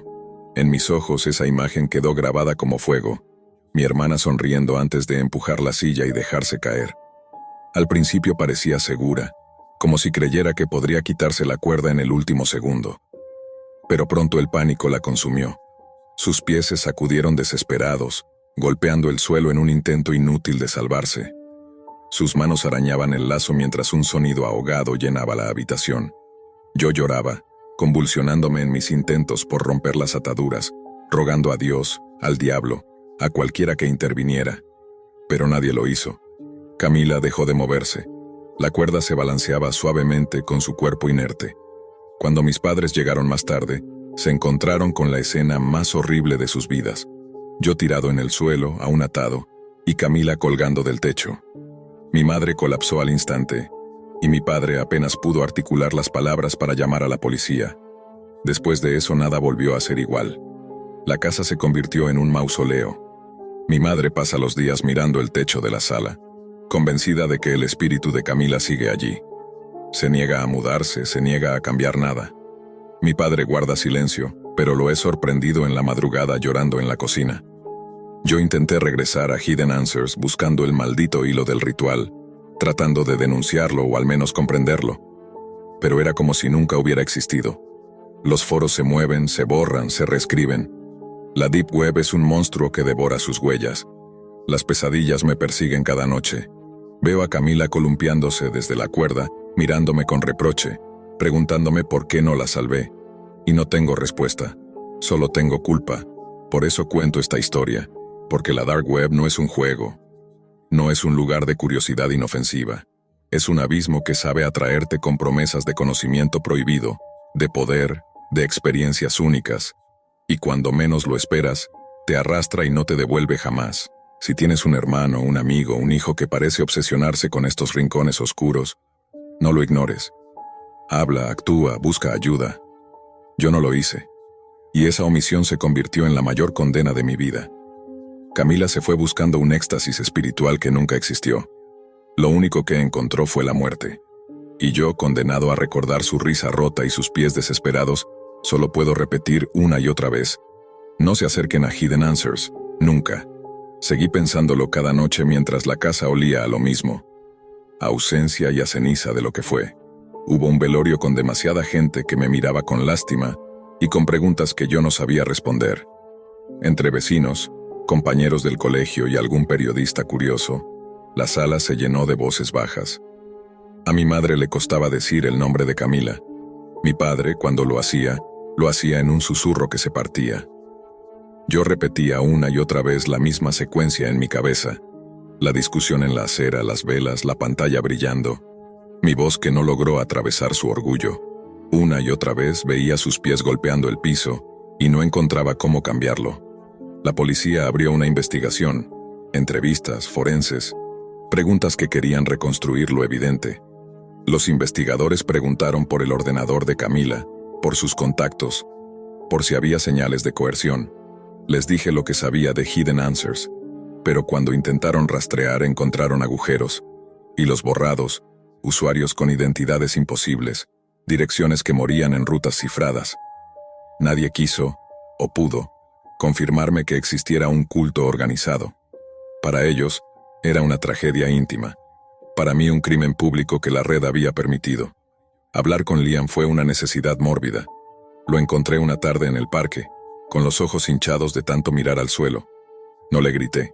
En mis ojos esa imagen quedó grabada como fuego. Mi hermana sonriendo antes de empujar la silla y dejarse caer. Al principio parecía segura, como si creyera que podría quitarse la cuerda en el último segundo. Pero pronto el pánico la consumió. Sus pies se sacudieron desesperados, golpeando el suelo en un intento inútil de salvarse. Sus manos arañaban el lazo mientras un sonido ahogado llenaba la habitación. Yo lloraba, convulsionándome en mis intentos por romper las ataduras, rogando a Dios, al diablo, a cualquiera que interviniera. Pero nadie lo hizo. Camila dejó de moverse. La cuerda se balanceaba suavemente con su cuerpo inerte. Cuando mis padres llegaron más tarde, se encontraron con la escena más horrible de sus vidas. Yo tirado en el suelo, aún atado, y Camila colgando del techo. Mi madre colapsó al instante, y mi padre apenas pudo articular las palabras para llamar a la policía. Después de eso nada volvió a ser igual. La casa se convirtió en un mausoleo. Mi madre pasa los días mirando el techo de la sala, convencida de que el espíritu de Camila sigue allí. Se niega a mudarse, se niega a cambiar nada. Mi padre guarda silencio, pero lo he sorprendido en la madrugada llorando en la cocina. Yo intenté regresar a Hidden Answers buscando el maldito hilo del ritual, tratando de denunciarlo o al menos comprenderlo. Pero era como si nunca hubiera existido. Los foros se mueven, se borran, se reescriben. La Deep Web es un monstruo que devora sus huellas. Las pesadillas me persiguen cada noche. Veo a Camila columpiándose desde la cuerda, mirándome con reproche, preguntándome por qué no la salvé. Y no tengo respuesta. Solo tengo culpa. Por eso cuento esta historia. Porque la Dark Web no es un juego. No es un lugar de curiosidad inofensiva. Es un abismo que sabe atraerte con promesas de conocimiento prohibido, de poder, de experiencias únicas. Y cuando menos lo esperas, te arrastra y no te devuelve jamás. Si tienes un hermano, un amigo, un hijo que parece obsesionarse con estos rincones oscuros, no lo ignores. Habla, actúa, busca ayuda. Yo no lo hice. Y esa omisión se convirtió en la mayor condena de mi vida. Camila se fue buscando un éxtasis espiritual que nunca existió. Lo único que encontró fue la muerte. Y yo, condenado a recordar su risa rota y sus pies desesperados, solo puedo repetir una y otra vez: no se acerquen a Hidden Answers, nunca. Seguí pensándolo cada noche mientras la casa olía a lo mismo. A ausencia y a ceniza de lo que fue. Hubo un velorio con demasiada gente que me miraba con lástima y con preguntas que yo no sabía responder. Entre vecinos, compañeros del colegio y algún periodista curioso, la sala se llenó de voces bajas. A mi madre le costaba decir el nombre de Camila. Mi padre, cuando lo hacía en un susurro que se partía. Yo repetía una y otra vez la misma secuencia en mi cabeza. La discusión en la acera, las velas, la pantalla brillando. Mi voz que no logró atravesar su orgullo. Una y otra vez veía sus pies golpeando el piso y no encontraba cómo cambiarlo. La policía abrió una investigación, entrevistas, forenses, preguntas que querían reconstruir lo evidente. Los investigadores preguntaron por el ordenador de Camila, por sus contactos, por si había señales de coerción. Les dije lo que sabía de Hidden Answers, pero cuando intentaron rastrear encontraron agujeros, hilos borrados, usuarios con identidades imposibles, direcciones que morían en rutas cifradas. Nadie quiso, o pudo, confirmarme que existiera un culto organizado. Para ellos, era una tragedia íntima. Para mí un crimen público que la red había permitido. Hablar con Liam fue una necesidad mórbida. Lo encontré una tarde en el parque, con los ojos hinchados de tanto mirar al suelo. No le grité.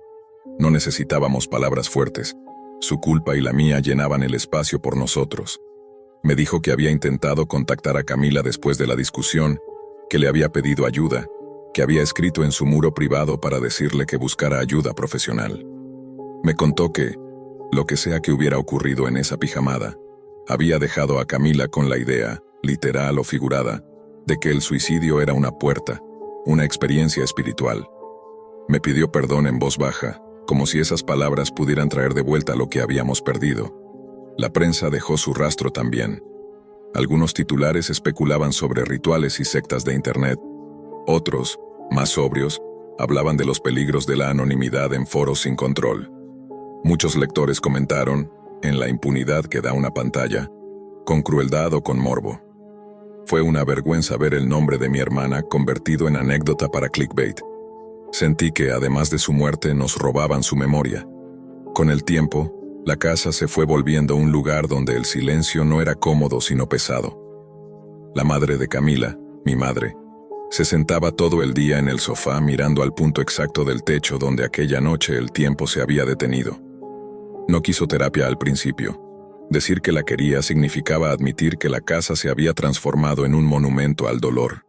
No necesitábamos palabras fuertes. Su culpa y la mía llenaban el espacio por nosotros. Me dijo que había intentado contactar a Camila después de la discusión, que le había pedido ayuda, que había escrito en su muro privado para decirle que buscara ayuda profesional. Me contó que, lo que sea que hubiera ocurrido en esa pijamada, había dejado a Camila con la idea, literal o figurada, de que el suicidio era una puerta, una experiencia espiritual. Me pidió perdón en voz baja, como si esas palabras pudieran traer de vuelta lo que habíamos perdido. La prensa dejó su rastro también. Algunos titulares especulaban sobre rituales y sectas de Internet. Otros, más sobrios, hablaban de los peligros de la anonimidad en foros sin control. Muchos lectores comentaron, en la impunidad que da una pantalla, con crueldad o con morbo. Fue una vergüenza ver el nombre de mi hermana convertido en anécdota para clickbait. Sentí que, además de su muerte, nos robaban su memoria. Con el tiempo, la casa se fue volviendo un lugar donde el silencio no era cómodo sino pesado. La madre de Camila, mi madre, se sentaba todo el día en el sofá mirando al punto exacto del techo donde aquella noche el tiempo se había detenido. No quiso terapia al principio. Decir que la quería significaba admitir que la casa se había transformado en un monumento al dolor.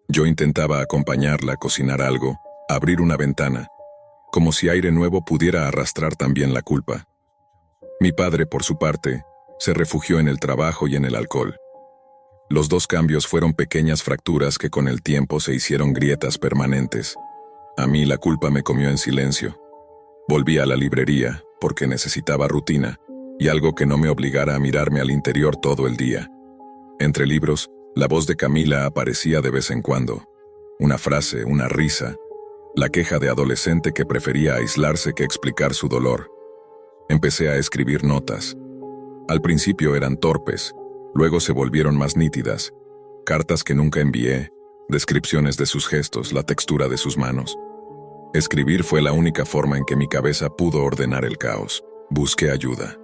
Yo intentaba acompañarla a cocinar algo, abrir una ventana, como si aire nuevo pudiera arrastrar también la culpa. Mi padre, por su parte, se refugió en el trabajo y en el alcohol. Los dos cambios fueron pequeñas fracturas que con el tiempo se hicieron grietas permanentes. A mí la culpa me comió en silencio. Volví a la librería, porque necesitaba rutina, y algo que no me obligara a mirarme al interior todo el día. Entre libros, la voz de Camila aparecía de vez en cuando. Una frase, una risa, la queja de adolescente que prefería aislarse que explicar su dolor. Empecé a escribir notas. Al principio eran torpes, luego se volvieron más nítidas. Cartas que nunca envié, descripciones de sus gestos, la textura de sus manos. Escribir fue la única forma en que mi cabeza pudo ordenar el caos. Busqué ayuda.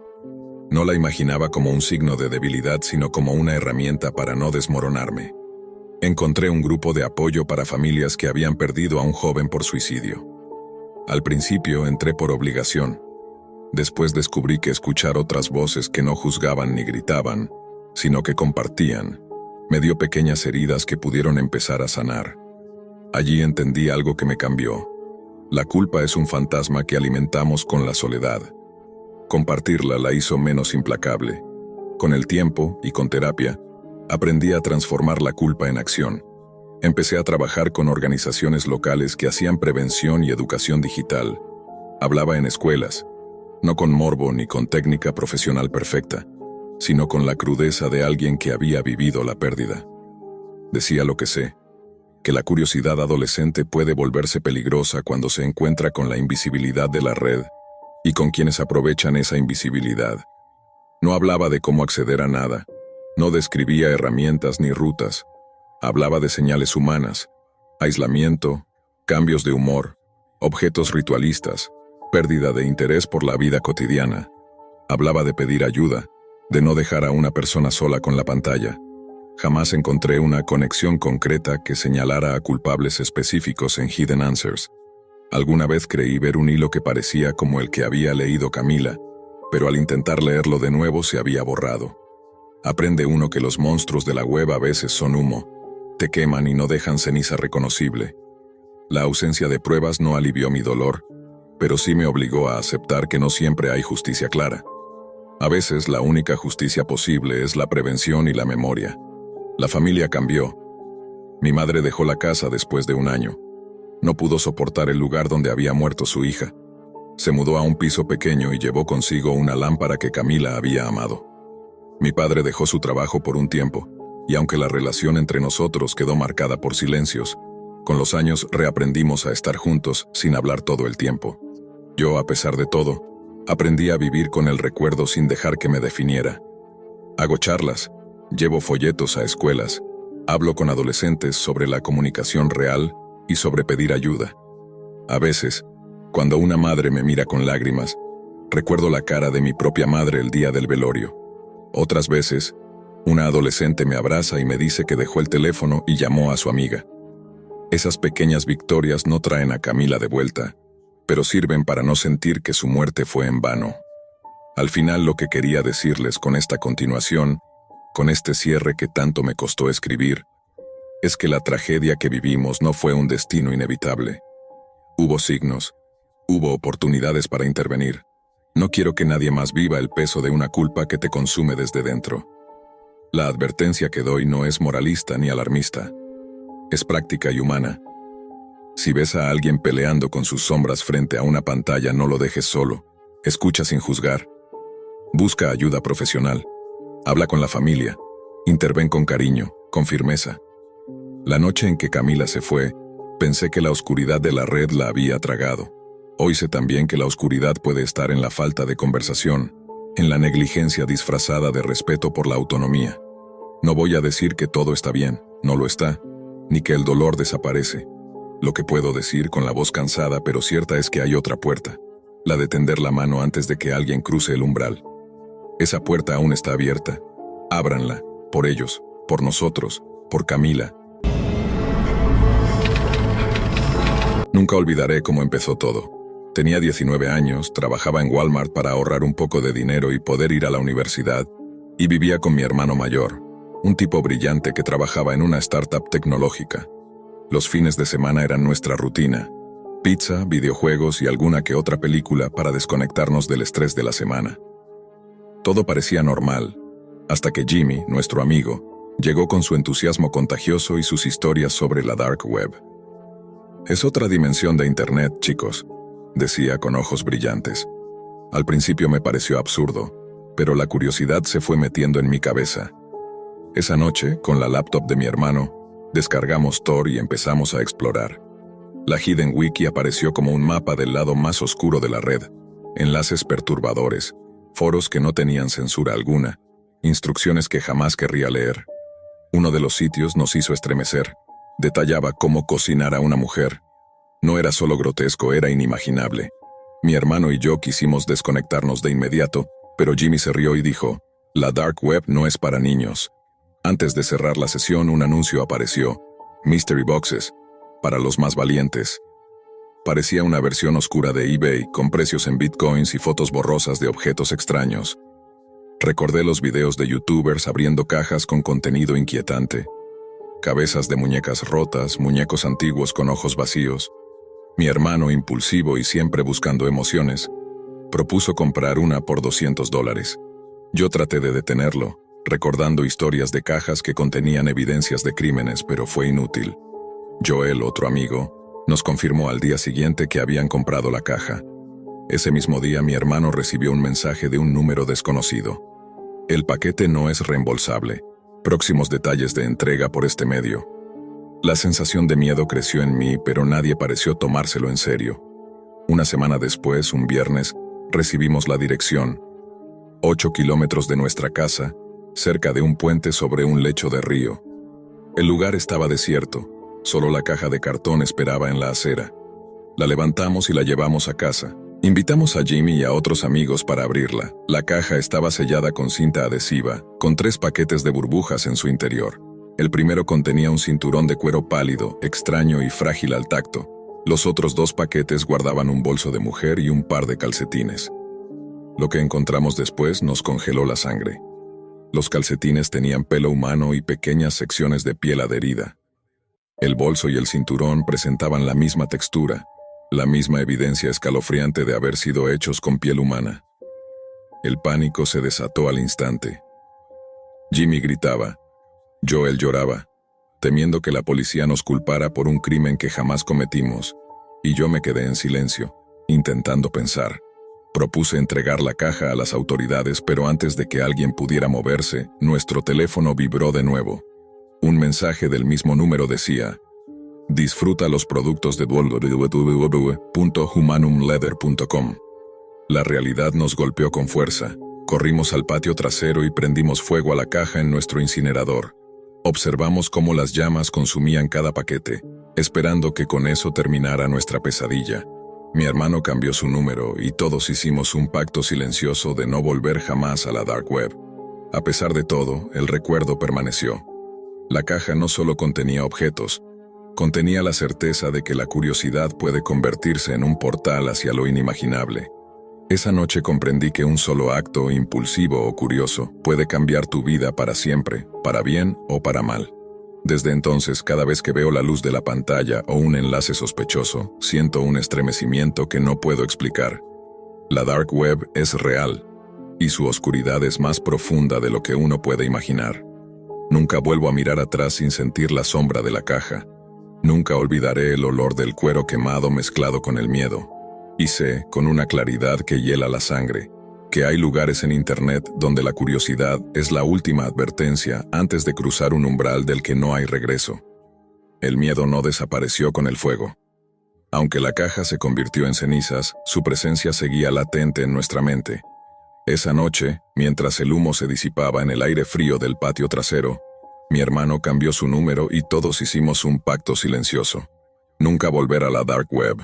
No la imaginaba como un signo de debilidad, sino como una herramienta para no desmoronarme. Encontré un grupo de apoyo para familias que habían perdido a un joven por suicidio. Al principio entré por obligación. Después descubrí que escuchar otras voces que no juzgaban ni gritaban, sino que compartían, me dio pequeñas heridas que pudieron empezar a sanar. Allí entendí algo que me cambió. La culpa es un fantasma que alimentamos con la soledad. Compartirla la hizo menos implacable. Con el tiempo y con terapia, aprendí a transformar la culpa en acción. Empecé a trabajar con organizaciones locales que hacían prevención y educación digital. Hablaba en escuelas, no con morbo ni con técnica profesional perfecta, sino con la crudeza de alguien que había vivido la pérdida. Decía lo que sé, que la curiosidad adolescente puede volverse peligrosa cuando se encuentra con la invisibilidad de la red y con quienes aprovechan esa invisibilidad. No hablaba de cómo acceder a nada, no describía herramientas ni rutas, hablaba de señales humanas, aislamiento, cambios de humor, objetos ritualistas, pérdida de interés por la vida cotidiana. Hablaba de pedir ayuda, de no dejar a una persona sola con la pantalla. Jamás encontré una conexión concreta que señalara a culpables específicos en Hidden Answers. Alguna vez creí ver un hilo que parecía como el que había leído Camila, pero al intentar leerlo de nuevo se había borrado. Aprende uno que los monstruos de la web a veces son humo, te queman y no dejan ceniza reconocible. La ausencia de pruebas no alivió mi dolor, pero sí me obligó a aceptar que no siempre hay justicia clara. A veces la única justicia posible es la prevención y la memoria. La familia cambió. Mi madre dejó la casa después de un año. No pudo soportar el lugar donde había muerto su hija. Se mudó a un piso pequeño y llevó consigo una lámpara que Camila había amado. Mi padre dejó su trabajo por un tiempo, y aunque la relación entre nosotros quedó marcada por silencios, con los años reaprendimos a estar juntos sin hablar todo el tiempo. Yo, a pesar de todo, aprendí a vivir con el recuerdo sin dejar que me definiera. Hago charlas, llevo folletos a escuelas, hablo con adolescentes sobre la comunicación real y sobre pedir ayuda. A veces, cuando una madre me mira con lágrimas, recuerdo la cara de mi propia madre el día del velorio. Otras veces, una adolescente me abraza y me dice que dejó el teléfono y llamó a su amiga. Esas pequeñas victorias no traen a Camila de vuelta, pero sirven para no sentir que su muerte fue en vano. Al final, lo que quería decirles con esta continuación, con este cierre que tanto me costó escribir, es que la tragedia que vivimos no fue un destino inevitable. Hubo signos, hubo oportunidades para intervenir. No quiero que nadie más viva el peso de una culpa que te consume desde dentro. La advertencia que doy no es moralista ni alarmista. Es práctica y humana. Si ves a alguien peleando con sus sombras frente a una pantalla, no lo dejes solo. Escucha sin juzgar. Busca ayuda profesional. Habla con la familia. Interven con cariño, con firmeza. La noche en que Camila se fue, pensé que la oscuridad de la red la había tragado. Hoy sé también que la oscuridad puede estar en la falta de conversación, en la negligencia disfrazada de respeto por la autonomía. No voy a decir que todo está bien, no lo está, ni que el dolor desaparece. Lo que puedo decir con la voz cansada pero cierta es que hay otra puerta, la de tender la mano antes de que alguien cruce el umbral. Esa puerta aún está abierta. Ábranla, por ellos, por nosotros, por Camila. Nunca olvidaré cómo empezó todo. Tenía 19 años, trabajaba en Walmart para ahorrar un poco de dinero y poder ir a la universidad, y vivía con mi hermano mayor, un tipo brillante que trabajaba en una startup tecnológica. Los fines de semana eran nuestra rutina: pizza, videojuegos y alguna que otra película para desconectarnos del estrés de la semana. Todo parecía normal, hasta que Jimmy, nuestro amigo, llegó con su entusiasmo contagioso y sus historias sobre la dark web. Es otra dimensión de Internet, chicos, decía con ojos brillantes. Al principio me pareció absurdo, pero la curiosidad se fue metiendo en mi cabeza. Esa noche, con la laptop de mi hermano, descargamos Tor y empezamos a explorar. La Hidden Wiki apareció como un mapa del lado más oscuro de la red, enlaces perturbadores, foros que no tenían censura alguna, instrucciones que jamás querría leer. Uno de los sitios nos hizo estremecer. Detallaba cómo cocinar a una mujer. No era solo grotesco, era inimaginable. Mi hermano y yo quisimos desconectarnos de inmediato, pero Jimmy se rió y dijo, «La Dark Web no es para niños». Antes de cerrar la sesión, un anuncio apareció. Mystery Boxes, para los más valientes. Parecía una versión oscura de eBay, con precios en bitcoins y fotos borrosas de objetos extraños. Recordé los videos de youtubers abriendo cajas con contenido inquietante. Cabezas de muñecas rotas, muñecos antiguos con ojos vacíos. Mi hermano, impulsivo y siempre buscando emociones, propuso comprar una por $200. Yo traté de detenerlo, recordando historias de cajas que contenían evidencias de crímenes, pero fue inútil. Joel, otro amigo, nos confirmó al día siguiente que habían comprado la caja. Ese mismo día mi hermano recibió un mensaje de un número desconocido. El paquete no es reembolsable. Próximos detalles de entrega por este medio. La sensación de miedo creció en mí, pero nadie pareció tomárselo en serio. Una semana después, un viernes, recibimos la dirección. 8 kilómetros de nuestra casa, cerca de un puente sobre un lecho de río. El lugar estaba desierto, solo la caja de cartón esperaba en la acera. La levantamos y la llevamos a casa. Invitamos a Jimmy y a otros amigos para abrirla. La caja estaba sellada con cinta adhesiva, con 3 paquetes de burbujas en su interior. El primero contenía un cinturón de cuero pálido, extraño y frágil al tacto. Los otros 2 paquetes guardaban un bolso de mujer y un par de calcetines. Lo que encontramos después nos congeló la sangre. Los calcetines tenían pelo humano y pequeñas secciones de piel adherida. El bolso y el cinturón presentaban la misma textura, la misma evidencia escalofriante de haber sido hechos con piel humana. El pánico se desató al instante. Jimmy gritaba. Joel lloraba, temiendo que la policía nos culpara por un crimen que jamás cometimos, y yo me quedé en silencio, intentando pensar. Propuse entregar la caja a las autoridades, pero antes de que alguien pudiera moverse, nuestro teléfono vibró de nuevo. Un mensaje del mismo número decía: «Disfruta los productos de www.humanumleather.com». La realidad nos golpeó con fuerza. Corrimos al patio trasero y prendimos fuego a la caja en nuestro incinerador. Observamos cómo las llamas consumían cada paquete, esperando que con eso terminara nuestra pesadilla. Mi hermano cambió su número y todos hicimos un pacto silencioso de no volver jamás a la Dark Web. A pesar de todo, el recuerdo permaneció. La caja no solo contenía objetos, contenía la certeza de que la curiosidad puede convertirse en un portal hacia lo inimaginable. Esa noche comprendí que un solo acto impulsivo o curioso puede cambiar tu vida para siempre, para bien o para mal. Desde entonces, cada vez que veo la luz de la pantalla o un enlace sospechoso, siento un estremecimiento que no puedo explicar. La Dark Web es real, y su oscuridad es más profunda de lo que uno puede imaginar. Nunca vuelvo a mirar atrás sin sentir la sombra de la caja. Nunca olvidaré el olor del cuero quemado mezclado con el miedo. Y sé, con una claridad que hiela la sangre, que hay lugares en Internet donde la curiosidad es la última advertencia antes de cruzar un umbral del que no hay regreso. El miedo no desapareció con el fuego. Aunque la caja se convirtió en cenizas, su presencia seguía latente en nuestra mente. Esa noche, mientras el humo se disipaba en el aire frío del patio trasero, mi hermano cambió su número y todos hicimos un pacto silencioso. Nunca volver a la Dark Web.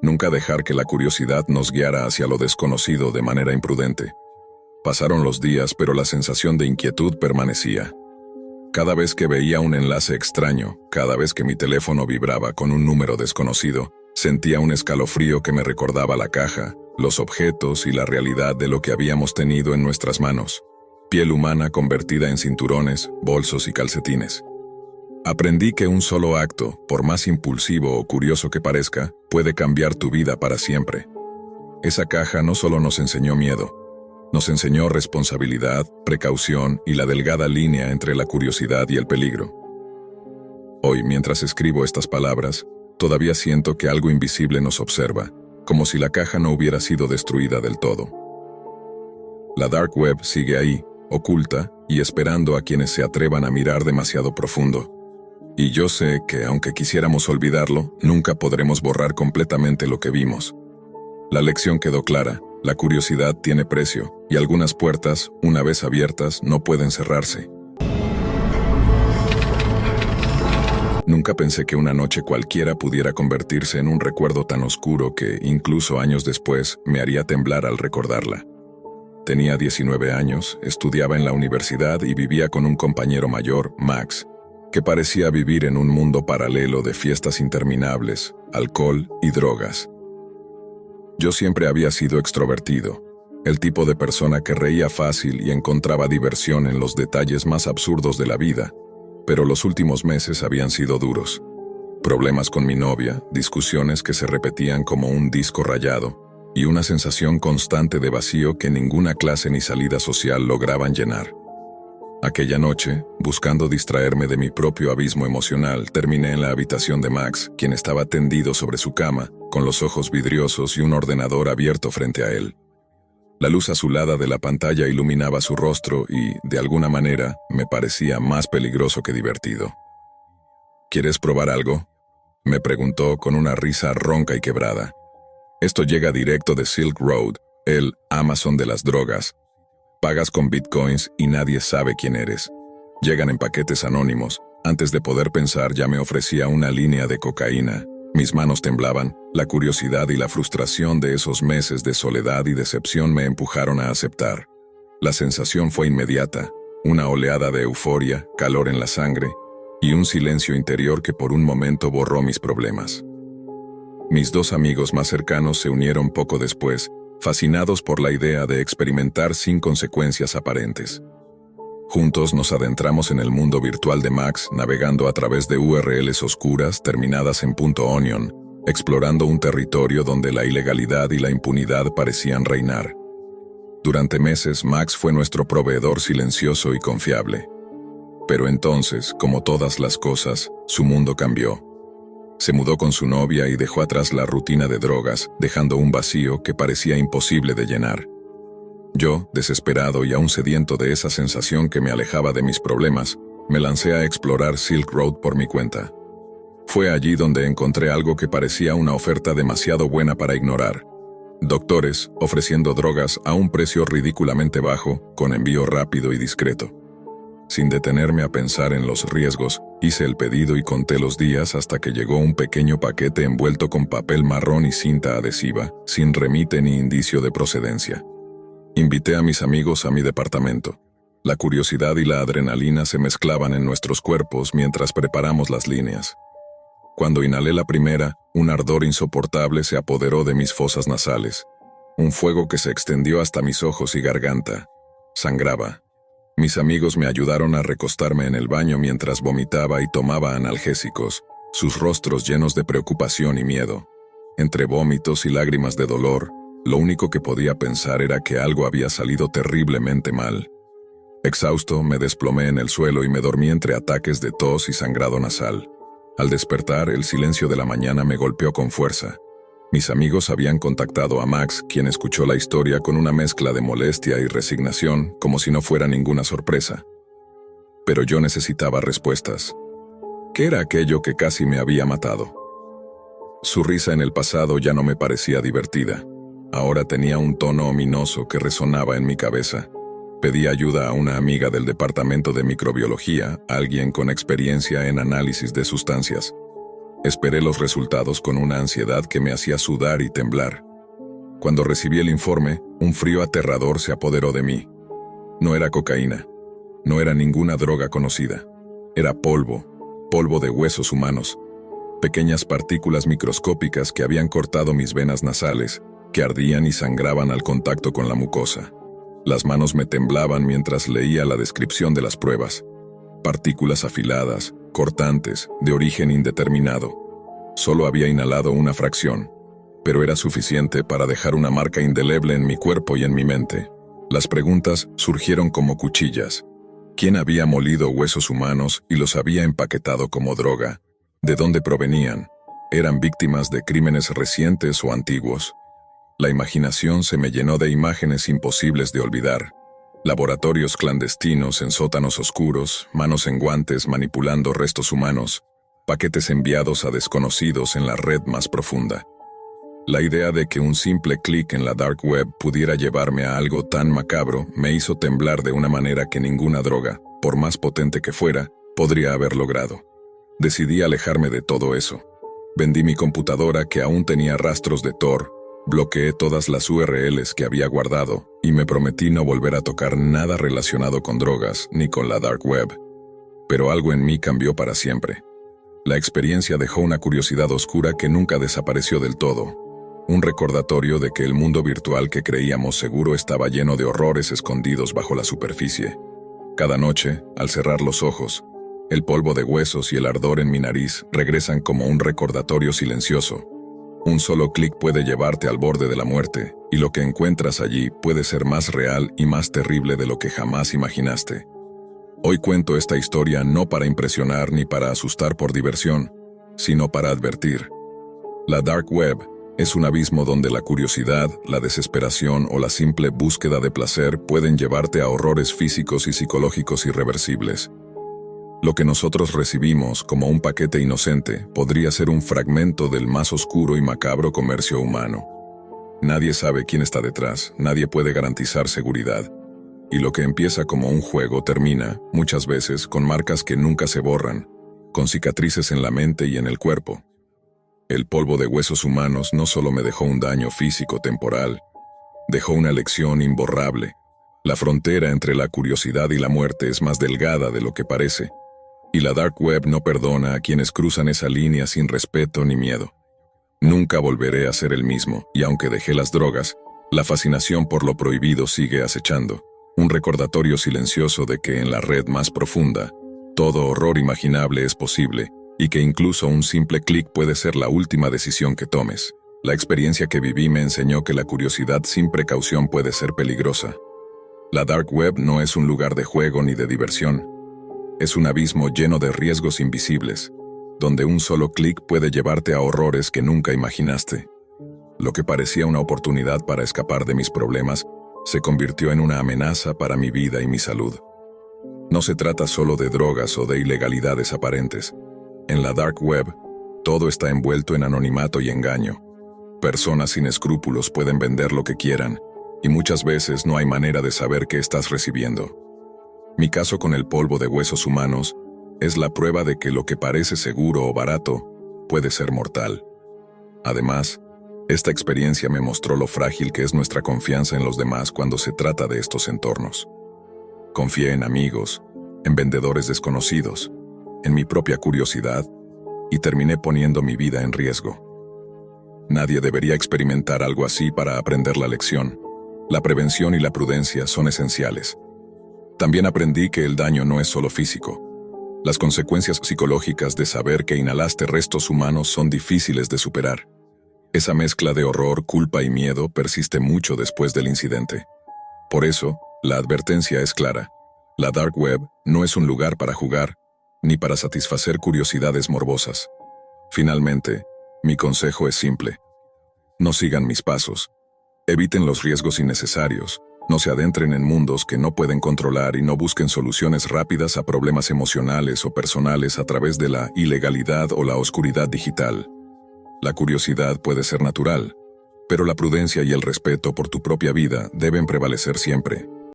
Nunca dejar que la curiosidad nos guiara hacia lo desconocido de manera imprudente. Pasaron los días, pero la sensación de inquietud permanecía. Cada vez que veía un enlace extraño, cada vez que mi teléfono vibraba con un número desconocido, sentía un escalofrío que me recordaba la caja, los objetos y la realidad de lo que habíamos tenido en nuestras manos. Piel humana convertida en cinturones, bolsos y calcetines. Aprendí que un solo acto, por más impulsivo o curioso que parezca, puede cambiar tu vida para siempre. Esa caja no solo nos enseñó miedo, nos enseñó responsabilidad, precaución y la delgada línea entre la curiosidad y el peligro. Hoy, mientras escribo estas palabras, Todavía siento que algo invisible nos observa, como si la caja no hubiera sido destruida del todo. La Dark Web sigue ahí, oculta y esperando a quienes se atrevan a mirar demasiado profundo. Y yo sé que, aunque quisiéramos olvidarlo, nunca podremos borrar completamente lo que vimos. La lección quedó clara: la curiosidad tiene precio, y algunas puertas, una vez abiertas, no pueden cerrarse. Nunca pensé que una noche cualquiera pudiera convertirse en un recuerdo tan oscuro que, incluso años después, me haría temblar al recordarla. Tenía 19 años, estudiaba en la universidad y vivía con un compañero mayor, Max, que parecía vivir en un mundo paralelo de fiestas interminables, alcohol y drogas. Yo siempre había sido extrovertido, el tipo de persona que reía fácil y encontraba diversión en los detalles más absurdos de la vida, pero los últimos meses habían sido duros. Problemas con mi novia, discusiones que se repetían como un disco rayado, y una sensación constante de vacío que ninguna clase ni salida social lograban llenar. Aquella noche, buscando distraerme de mi propio abismo emocional, terminé en la habitación de Max, quien estaba tendido sobre su cama, con los ojos vidriosos y un ordenador abierto frente a él. La luz azulada de la pantalla iluminaba su rostro y, de alguna manera, me parecía más peligroso que divertido. ¿Quieres probar algo?, me preguntó con una risa ronca y quebrada. Esto llega directo de Silk Road, el Amazon de las drogas. Pagas con bitcoins y nadie sabe quién eres. Llegan en paquetes anónimos. Antes de poder pensar ya me ofrecía una línea de cocaína. Mis manos temblaban. La curiosidad y la frustración de esos meses de soledad y decepción me empujaron a aceptar. La sensación fue inmediata. Una oleada de euforia, calor en la sangre y un silencio interior que por un momento borró mis problemas. Mis dos amigos más cercanos se unieron poco después, fascinados por la idea de experimentar sin consecuencias aparentes. Juntos nos adentramos en el mundo virtual de Max, navegando a través de URLs oscuras terminadas en .onion, explorando un territorio donde la ilegalidad y la impunidad parecían reinar. Durante meses, Max fue nuestro proveedor silencioso y confiable. Pero entonces, como todas las cosas, su mundo cambió. Se mudó con su novia y dejó atrás la rutina de drogas, dejando un vacío que parecía imposible de llenar. Yo, desesperado y aún sediento de esa sensación que me alejaba de mis problemas, me lancé a explorar Silk Road por mi cuenta. Fue allí donde encontré algo que parecía una oferta demasiado buena para ignorar. Doctores ofreciendo drogas a un precio ridículamente bajo, con envío rápido y discreto. Sin detenerme a pensar en los riesgos, hice el pedido y conté los días hasta que llegó un pequeño paquete envuelto con papel marrón y cinta adhesiva, sin remite ni indicio de procedencia. Invité a mis amigos a mi departamento. La curiosidad y la adrenalina se mezclaban en nuestros cuerpos mientras preparamos las líneas. Cuando inhalé la primera, un ardor insoportable se apoderó de mis fosas nasales. Un fuego que se extendió hasta mis ojos y garganta. Sangraba. Mis amigos me ayudaron a recostarme en el baño mientras vomitaba y tomaba analgésicos, sus rostros llenos de preocupación y miedo. Entre vómitos y lágrimas de dolor, lo único que podía pensar era que algo había salido terriblemente mal. Exhausto, me desplomé en el suelo y me dormí entre ataques de tos y sangrado nasal. Al despertar, el silencio de la mañana me golpeó con fuerza. Mis amigos habían contactado a Max, quien escuchó la historia con una mezcla de molestia y resignación, como si no fuera ninguna sorpresa. Pero yo necesitaba respuestas. ¿Qué era aquello que casi me había matado? Su risa en el pasado ya no me parecía divertida. Ahora tenía un tono ominoso que resonaba en mi cabeza. Pedí ayuda a una amiga del departamento de microbiología, alguien con experiencia en análisis de sustancias. Esperé los resultados con una ansiedad que me hacía sudar y temblar. Cuando recibí el informe, un frío aterrador se apoderó de mí. No era cocaína. No era ninguna droga conocida. Era polvo de huesos humanos. Pequeñas partículas microscópicas que habían cortado mis venas nasales, que ardían y sangraban al contacto con la mucosa. Las manos me temblaban mientras leía la descripción de las pruebas. Partículas afiladas, cortantes, de origen indeterminado. Solo había inhalado una fracción, pero era suficiente para dejar una marca indeleble en mi cuerpo y en mi mente. Las preguntas surgieron como cuchillas. ¿Quién había molido huesos humanos y los había empaquetado como droga? ¿De dónde provenían? eran víctimas de crímenes recientes o antiguos. La imaginación se me llenó de imágenes imposibles de olvidar. Laboratorios clandestinos en sótanos oscuros, manos en guantes manipulando restos humanos, paquetes enviados a desconocidos en la red más profunda. La idea de que un simple clic en la dark web pudiera llevarme a algo tan macabro me hizo temblar de una manera que ninguna droga, por más potente que fuera, podría haber logrado. Decidí alejarme de todo eso. Vendí mi computadora que aún tenía rastros de Tor, bloqueé todas las URLs que había guardado y me prometí no volver a tocar nada relacionado con drogas ni con la dark web. Pero algo en mí cambió para siempre. La experiencia dejó una curiosidad oscura que nunca desapareció del todo. Un recordatorio de que el mundo virtual que creíamos seguro estaba lleno de horrores escondidos bajo la superficie. Cada noche, al cerrar los ojos, el polvo de huesos y el ardor en mi nariz regresan como un recordatorio silencioso. Un solo clic puede llevarte al borde de la muerte, y lo que encuentras allí puede ser más real y más terrible de lo que jamás imaginaste. Hoy cuento esta historia no para impresionar ni para asustar por diversión, sino para advertir. La dark web es un abismo donde la curiosidad, la desesperación o la simple búsqueda de placer pueden llevarte a horrores físicos y psicológicos irreversibles. Lo que nosotros recibimos como un paquete inocente podría ser un fragmento del más oscuro y macabro comercio humano. Nadie sabe quién está detrás, nadie puede garantizar seguridad. Y lo que empieza como un juego termina, muchas veces, con marcas que nunca se borran, con cicatrices en la mente y en el cuerpo. El polvo de huesos humanos no solo me dejó un daño físico temporal, dejó una lección imborrable. La frontera entre la curiosidad y la muerte es más delgada de lo que parece. Y la dark web no perdona a quienes cruzan esa línea sin respeto ni miedo. Nunca volveré a ser el mismo, y aunque dejé las drogas, la fascinación por lo prohibido sigue acechando. Un recordatorio silencioso de que en la red más profunda, todo horror imaginable es posible, y que incluso un simple clic puede ser la última decisión que tomes. La experiencia que viví me enseñó que la curiosidad sin precaución puede ser peligrosa. La dark web no es un lugar de juego ni de diversión. Es un abismo lleno de riesgos invisibles, donde un solo clic puede llevarte a horrores que nunca imaginaste. Lo que parecía una oportunidad para escapar de mis problemas se convirtió en una amenaza para mi vida y mi salud. No se trata solo de drogas o de ilegalidades aparentes. En la dark web, todo está envuelto en anonimato y engaño. Personas sin escrúpulos pueden vender lo que quieran, y muchas veces no hay manera de saber qué estás recibiendo. Mi caso con el polvo de huesos humanos es la prueba de que lo que parece seguro o barato puede ser mortal. Además, esta experiencia me mostró lo frágil que es nuestra confianza en los demás cuando se trata de estos entornos. Confié en amigos, en vendedores desconocidos, en mi propia curiosidad, y terminé poniendo mi vida en riesgo. Nadie debería experimentar algo así para aprender la lección. La prevención y la prudencia son esenciales. También aprendí que el daño no es solo físico. Las consecuencias psicológicas de saber que inhalaste restos humanos son difíciles de superar. Esa mezcla de horror, culpa y miedo persiste mucho después del incidente. Por eso, la advertencia es clara. La dark web no es un lugar para jugar, ni para satisfacer curiosidades morbosas. Finalmente, mi consejo es simple. No sigan mis pasos. Eviten los riesgos innecesarios. No se adentren en mundos que no pueden controlar y no busquen soluciones rápidas a problemas emocionales o personales a través de la ilegalidad o la oscuridad digital. La curiosidad puede ser natural, pero la prudencia y el respeto por tu propia vida deben prevalecer siempre.